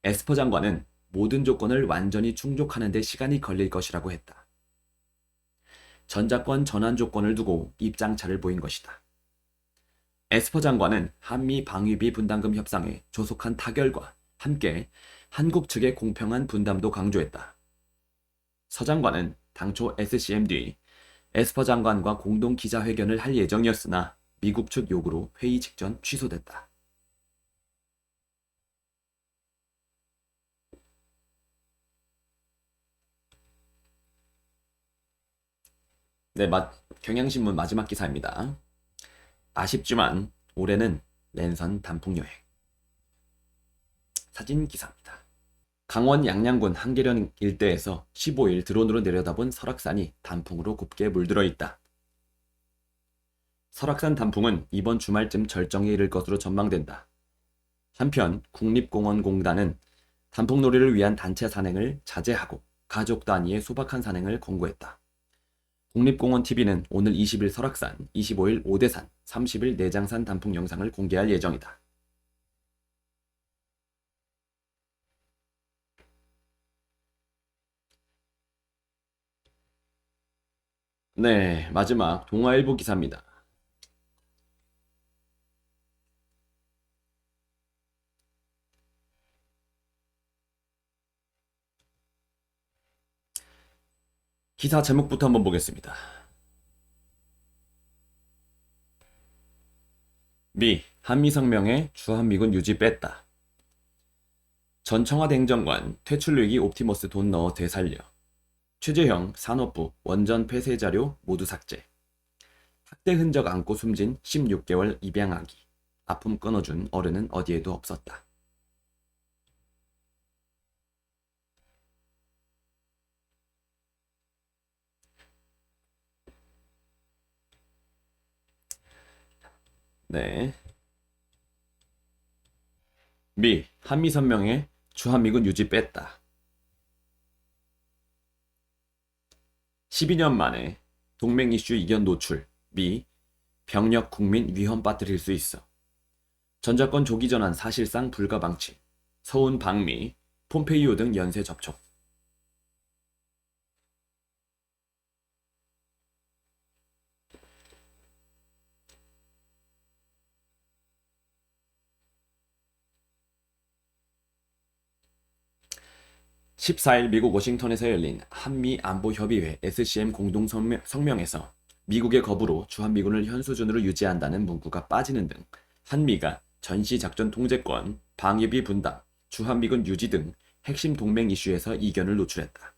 에스퍼 장관은 모든 조건을 완전히 충족하는 데 시간이 걸릴 것이라고 했다. 전자권 전환 조건을 두고 입장차를 보인 것이다. 에스퍼 장관은 한미 방위비 분담금 협상에 조속한 타결과 함께 한국 측의 공평한 분담도 강조했다. 서 장관은 당초 SCM 뒤 에스퍼 장관과 공동 기자회견을 할 예정이었으나 미국 측 요구로 회의 직전 취소됐다. 네, 경향신문 마지막 기사입니다. 아쉽지만 올해는 랜선 단풍 여행. 사진 기사입니다. 강원 양양군 한계령 일대에서 15일 드론으로 내려다본 설악산이 단풍으로 곱게 물들어 있다. 설악산 단풍은 이번 주말쯤 절정에 이를 것으로 전망된다. 한편 국립공원공단은 단풍놀이를 위한 단체 산행을 자제하고 가족 단위의 소박한 산행을 권고했다. 국립공원TV는 오늘 20일 설악산, 25일 오대산, 30일 내장산 단풍 영상을 공개할 예정이다. 네, 마지막 동아일보 기사입니다. 기사 제목부터 한번 보겠습니다. 미, 한미성명에 주한미군 유지 뺐다. 전 청와대 행정관 퇴출위기 옵티머스 돈 넣어 되살려. 최재형 산업부 원전 폐쇄 자료 모두 삭제. 학대 흔적 안고 숨진 16개월 입양아기. 아픔 끊어준 어른은 어디에도 없었다. 네. 미, 한미선명에 주한미군 유지 뺐다. 12년 만에 동맹 이슈 이견 노출, 미, 병력 국민 위험 빠뜨릴 수 있어. 전자권 조기 전환 사실상 불가방치, 서운 방미, 폼페이오 등 연쇄 접촉. (14일) 미국 워싱턴에서 열린 한미안보협의회 SCM 공동성명에서 미국의 거부로 주한미군을 현 수준으로 유지한다는 문구가 빠지는 등 한미가 전시작전 통제권, 방위비 분담, 주한미군 유지 등 핵심 동맹 이슈에서 이견을 노출했다.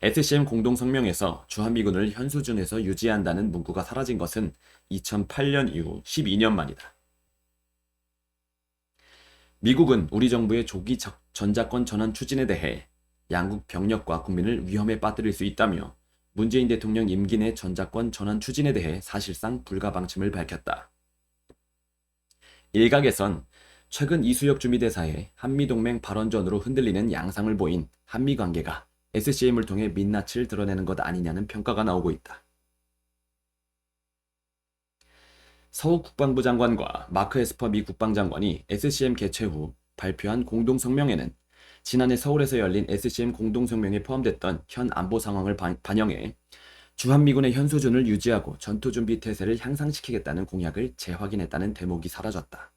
SCM 공동성명에서 주한미군을 현 수준에서 유지한다는 문구가 사라진 것은 2008년 이후 12년 만이다. 미국은 우리 정부의 조기 전자권 전환 추진에 대해 양국 병력과 국민을 위험에 빠뜨릴 수 있다며 문재인 대통령 임기 내 전자권 전환 추진에 대해 사실상 불가방침을 밝혔다. 일각에선 최근 이수혁 주미대사의 한미동맹 발언전으로 흔들리는 양상을 보인 한미관계가 SCM을 통해 민낯을 드러내는 것 아니냐는 평가가 나오고 있다. 서욱 국방부 장관과 마크 에스퍼 미 국방장관이 SCM 개최 후 발표한 공동성명에는 지난해 서울에서 열린 SCM 공동성명에 포함됐던 현 안보 상황을 반영해 주한미군의 현 수준을 유지하고 전투준비 태세를 향상시키겠다는 공약을 재확인했다는 대목이 사라졌다.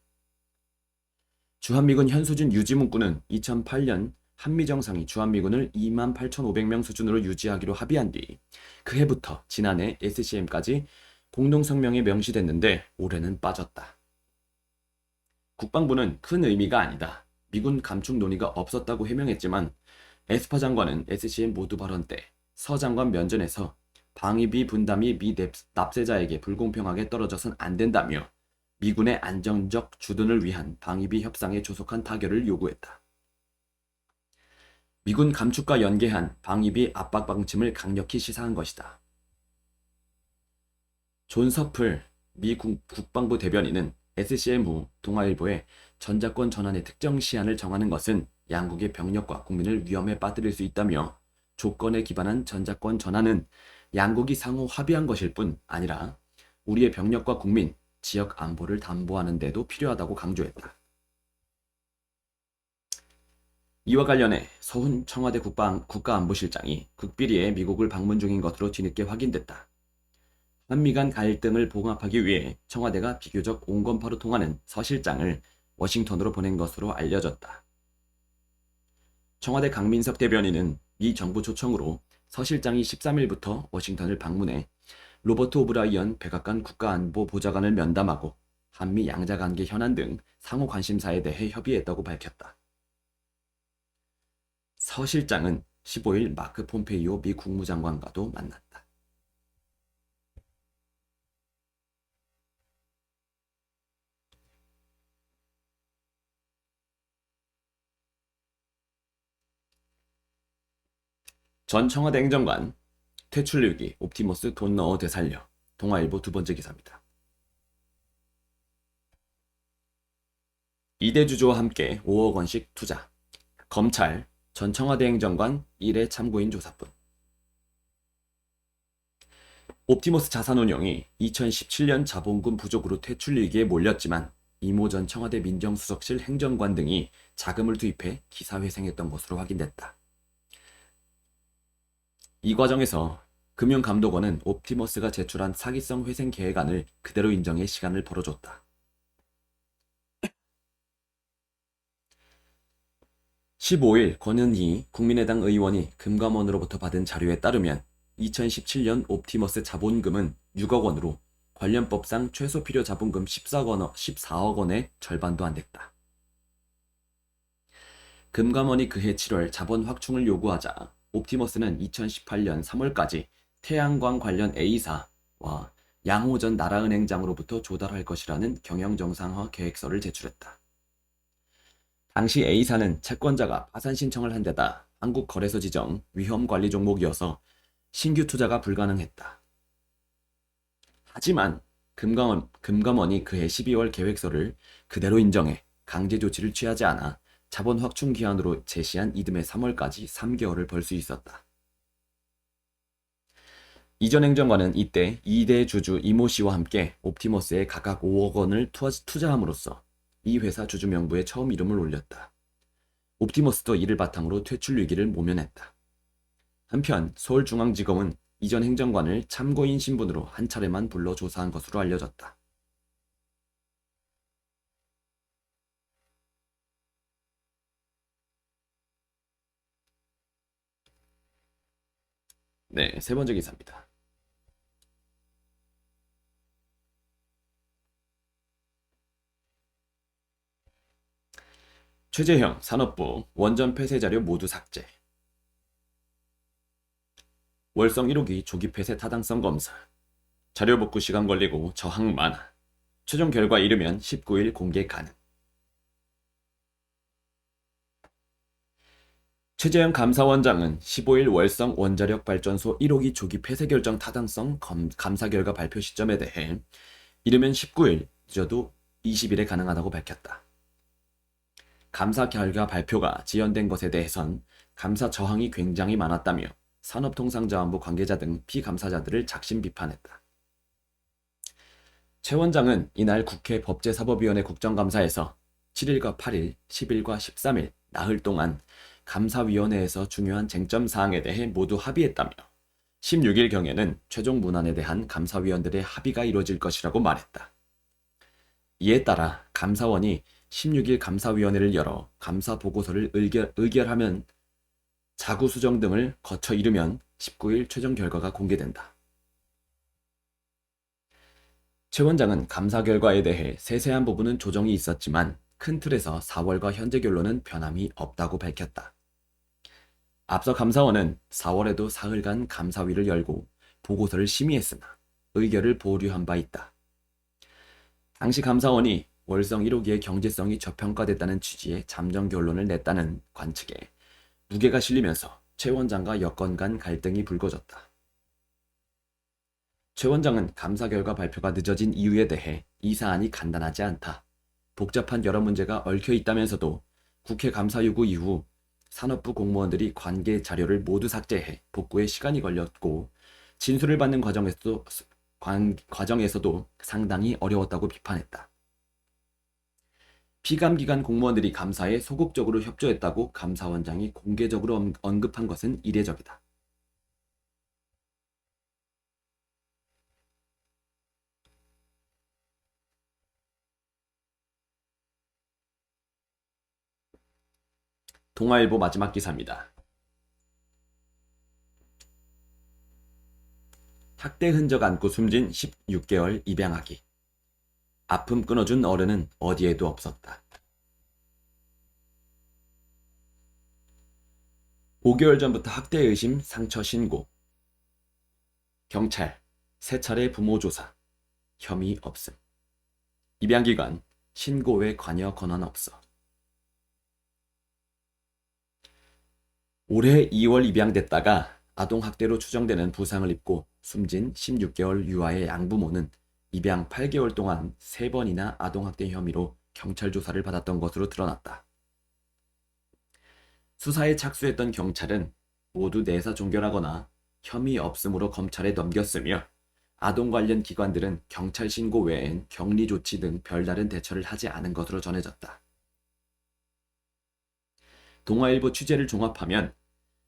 주한미군 현 수준 유지 문구는 2008년 한미정상이 주한미군을 28,500명 수준으로 유지하기로 합의한 뒤 그해부터 지난해 SCM까지 공동성명에 명시됐는데 올해는 빠졌다. 국방부는 큰 의미가 아니다. 미군 감축 논의가 없었다고 해명했지만 에스퍼 장관은 SCM 모두 발언 때 서 장관 면전에서 방위비 분담이 미 납세자에게 불공평하게 떨어져선 안 된다며 미군의 안정적 주둔을 위한 방위비 협상에 조속한 타결을 요구했다. 미군 감축과 연계한 방위비 압박 방침을 강력히 시사한 것이다. 존 서플 미 국방부 대변인은 SCM 후 동아일보에 전자권 전환의 특정 시한을 정하는 것은 양국의 병력과 국민을 위험에 빠뜨릴 수 있다며 조건에 기반한 전자권 전환은 양국이 상호 합의한 것일 뿐 아니라 우리의 병력과 국민, 지역 안보를 담보하는 데도 필요하다고 강조했다. 이와 관련해 서훈 청와대 국가안보실장이 국비리에 미국을 방문 중인 것으로 뒤늦게 확인됐다. 한미 간 갈등을 봉합하기 위해 청와대가 비교적 온건파로 통하는 서 실장을 워싱턴으로 보낸 것으로 알려졌다. 청와대 강민석 대변인은 미 정부 초청으로 서 실장이 13일부터 워싱턴을 방문해 로버트 오브라이언 백악관 국가안보보좌관을 면담하고 한미 양자관계 현안 등 상호 관심사에 대해 협의했다고 밝혔다. 서 실장은 15일 마크 폼페이오 미 국무장관과도 만났다. 전 청와대 행정관 퇴출 위기 옵티머스 돈 넣어 되살려. 동아일보 두 번째 기사입니다. 이대주주와 함께 5억 원씩 투자. 검찰 전 청와대 행정관 1회 참고인 조사뿐. 옵티머스 자산운용이 2017년 자본금 부족으로 퇴출 위기에 몰렸지만 이모 전 청와대 민정수석실 행정관 등이 자금을 투입해 기사회생했던 것으로 확인됐다. 이 과정에서 금융감독원은 옵티머스가 제출한 사기성 회생 계획안을 그대로 인정해 시간을 벌어줬다. 15일 권은희 국민의당 의원이 금감원으로부터 받은 자료에 따르면 2017년 옵티머스 자본금은 6억 원으로 관련법상 최소 필요 자본금 14억 원의 절반도 안 됐다. 금감원이 그해 7월 자본 확충을 요구하자 옵티머스는 2018년 3월까지 태양광 관련 A사와 양호 전 나라은행장으로부터 조달할 것이라는 경영정상화 계획서를 제출했다. 당시 A사는 채권자가 파산 신청을 한 데다 한국거래소 지정 위험관리 종목이어서 신규 투자가 불가능했다. 하지만 금감원이 그해 12월 계획서를 그대로 인정해 강제 조치를 취하지 않아 자본 확충 기한으로 제시한 이듬해 3월까지 3개월을 벌 수 있었다. 이전 행정관은 이때 2대 주주 이모 씨와 함께 옵티머스에 각각 5억 원을 투자함으로써 이 회사 주주 명부에 처음 이름을 올렸다. 옵티머스도 이를 바탕으로 퇴출 위기를 모면했다. 한편 서울중앙지검은 이전 행정관을 참고인 신분으로 한 차례만 불러 조사한 것으로 알려졌다. 네, 세 번째 기사입니다. 최재형 산업부 원전 폐쇄 자료 모두 삭제. 월성 1호기 조기 폐쇄 타당성 검사. 자료 복구 시간 걸리고 저항 많아. 최종 결과 이르면 19일 공개 가능. 최재형 감사원장은 15일 월성 원자력 발전소 1호기 조기 폐쇄 결정 타당성 감사 결과 발표 시점에 대해 이르면 19일, 늦어도 20일에 가능하다고 밝혔다. 감사 결과 발표가 지연된 것에 대해선 감사 저항이 굉장히 많았다며 산업통상자원부 관계자 등 피감사자들을 작심 비판했다. 최 원장은 이날 국회 법제사법위원회 국정감사에서 7일과 8일, 10일과 13일 나흘 동안 감사위원회에서 중요한 쟁점사항에 대해 모두 합의했다며 16일경에는 최종 문안에 대한 감사위원들의 합의가 이루어질 것이라고 말했다. 이에 따라 감사원이 16일 감사위원회를 열어 감사 보고서를 의결하면 자구 수정 등을 거쳐 이르면 19일 최종 결과가 공개된다. 최 원장은 감사 결과에 대해 세세한 부분은 조정이 있었지만 큰 틀에서 4월과 현재 결론은 변함이 없다고 밝혔다. 앞서 감사원은 4월에도 사흘간 감사위를 열고 보고서를 심의했으나 의결을 보류한 바 있다. 당시 감사원이 월성 1호기의 경제성이 저평가됐다는 취지의 잠정 결론을 냈다는 관측에 무게가 실리면서 최 원장과 여건 간 갈등이 불거졌다. 최 원장은 감사 결과 발표가 늦어진 이유에 대해 이 사안이 간단하지 않다. 복잡한 여러 문제가 얽혀 있다면서도 국회 감사 요구 이후 산업부 공무원들이 관계 자료를 모두 삭제해 복구에 시간이 걸렸고 진술을 받는 과정에서도 상당히 어려웠다고 비판했다. 피감기관 공무원들이 감사에 소극적으로 협조했다고 감사원장이 공개적으로 언급한 것은 이례적이다. 동아일보 마지막 기사입니다. 학대 흔적 안고 숨진 16개월 입양아기. 아픔 끊어준 어른은 어디에도 없었다. 5개월 전부터 학대 의심 상처 신고. 경찰 3차례 부모 조사. 혐의 없음. 입양기관 신고 외 관여 권한 없어. 올해 2월 입양됐다가 아동학대로 추정되는 부상을 입고 숨진 16개월 유아의 양부모는 입양 8개월 동안 3번이나 아동학대 혐의로 경찰 조사를 받았던 것으로 드러났다. 수사에 착수했던 경찰은 모두 내사 종결하거나 혐의 없음으로 검찰에 넘겼으며 아동 관련 기관들은 경찰 신고 외엔 격리 조치 등 별다른 대처를 하지 않은 것으로 전해졌다. 동아일보 취재를 종합하면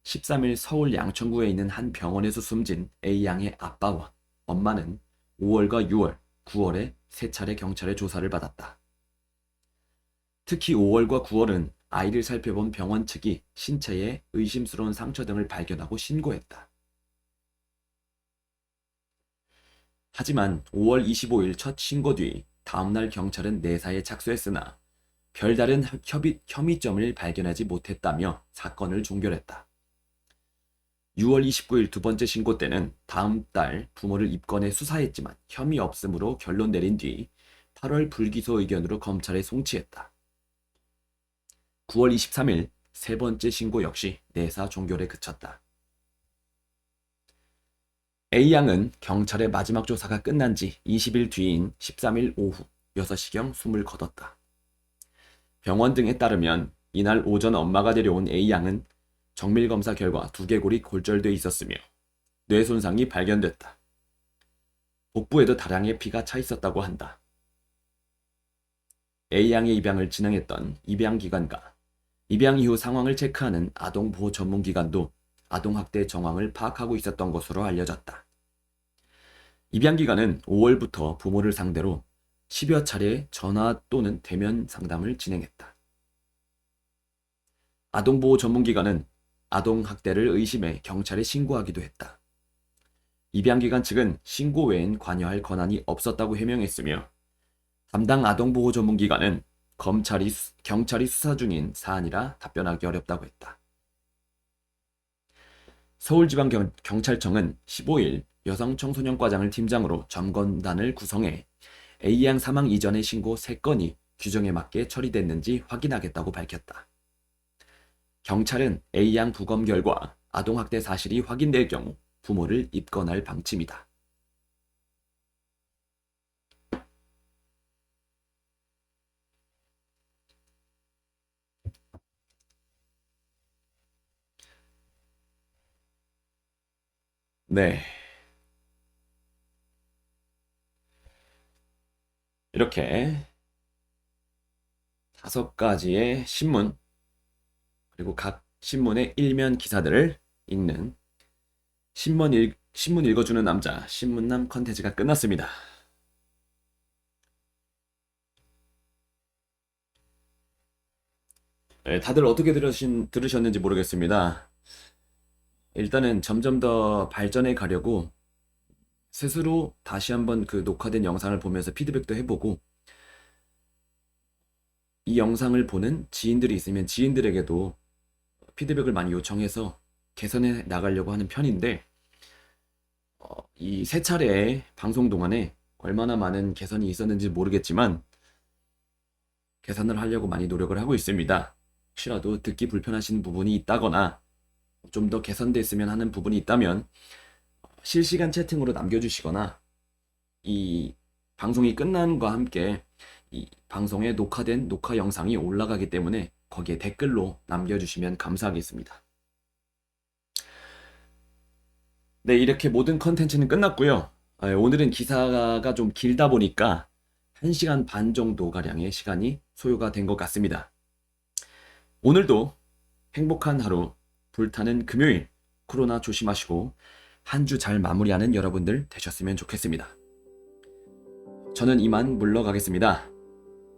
13일 서울 양천구에 있는 한 병원에서 숨진 A양의 아빠와 엄마는 5월과 6월, 9월에 3차례 경찰의 조사를 받았다. 특히 5월과 9월은 아이를 살펴본 병원 측이 신체에 의심스러운 상처 등을 발견하고 신고했다. 하지만 5월 25일 첫 신고 뒤 다음날 경찰은 내사에 착수했으나 별다른 혐의점을 발견하지 못했다며 사건을 종결했다. 6월 29일 두 번째 신고 때는 다음 달 부모를 입건해 수사했지만 혐의 없음으로 결론 내린 뒤 8월 불기소 의견으로 검찰에 송치했다. 9월 23일 세 번째 신고 역시 내사 종결에 그쳤다. A양은 경찰의 마지막 조사가 끝난 지 20일 뒤인 13일 오후 6시경 숨을 거뒀다. 병원 등에 따르면 이날 오전 엄마가 데려온 A양은 정밀검사 결과 두개골이 골절돼 있었으며 뇌 손상이 발견됐다. 복부에도 다량의 피가 차 있었다고 한다. A양의 입양을 진행했던 입양기관과 입양 이후 상황을 체크하는 아동보호 전문기관도 아동학대 정황을 파악하고 있었던 것으로 알려졌다. 입양기관은 5월부터 부모를 상대로 10여 차례 전화 또는 대면 상담을 진행했다. 아동보호 전문기관은 아동학대를 의심해 경찰에 신고하기도 했다. 입양기관 측은 신고 외엔 관여할 권한이 없었다고 해명했으며 담당 아동보호 전문기관은 경찰이 수사 중인 사안이라 답변하기 어렵다고 했다. 서울지방경찰청은 15일 여성청소년과장을 팀장으로 점검단을 구성해 A양 사망 이전의 신고 3건이 규정에 맞게 처리됐는지 확인하겠다고 밝혔다. 경찰은 A양 부검 결과 아동학대 사실이 확인될 경우 부모를 입건할 방침이다. 네. 이렇게 5가지의 신문, 그리고 각 신문의 일면 기사들을 읽는 신문 읽어주는 남자, 신문남 컨텐츠가 끝났습니다. 네, 다들 어떻게 들으셨는지 모르겠습니다. 일단은 점점 더 발전해 가려고 스스로 다시 한번 그 녹화된 영상을 보면서 피드백도 해보고, 이 영상을 보는 지인들이 있으면 지인들에게도 피드백을 많이 요청해서 개선해 나가려고 하는 편인데, 이 3차례의 방송 동안에 얼마나 많은 개선이 있었는지 모르겠지만 개선을 하려고 많이 노력을 하고 있습니다. 혹시라도 듣기 불편하신 부분이 있다거나 좀 더 개선됐으면 하는 부분이 있다면 실시간 채팅으로 남겨주시거나 이 방송이 끝남과 함께 이 방송에 녹화된 녹화 영상이 올라가기 때문에 거기에 댓글로 남겨주시면 감사하겠습니다. 네, 이렇게 모든 컨텐츠는 끝났고요. 오늘은 기사가 좀 길다 보니까 1시간 반 정도가량의 시간이 소요가 된 것 같습니다. 오늘도 행복한 하루, 불타는 금요일, 코로나 조심하시고 한 주 잘 마무리하는 여러분들 되셨으면 좋겠습니다. 저는 이만 물러가겠습니다.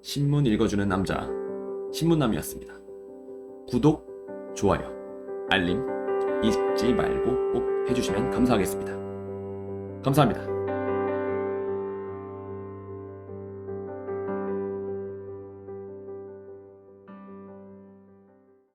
신문 읽어주는 남자, 신문남이었습니다. 구독, 좋아요, 알림 잊지 말고 꼭 해주시면 감사하겠습니다. 감사합니다.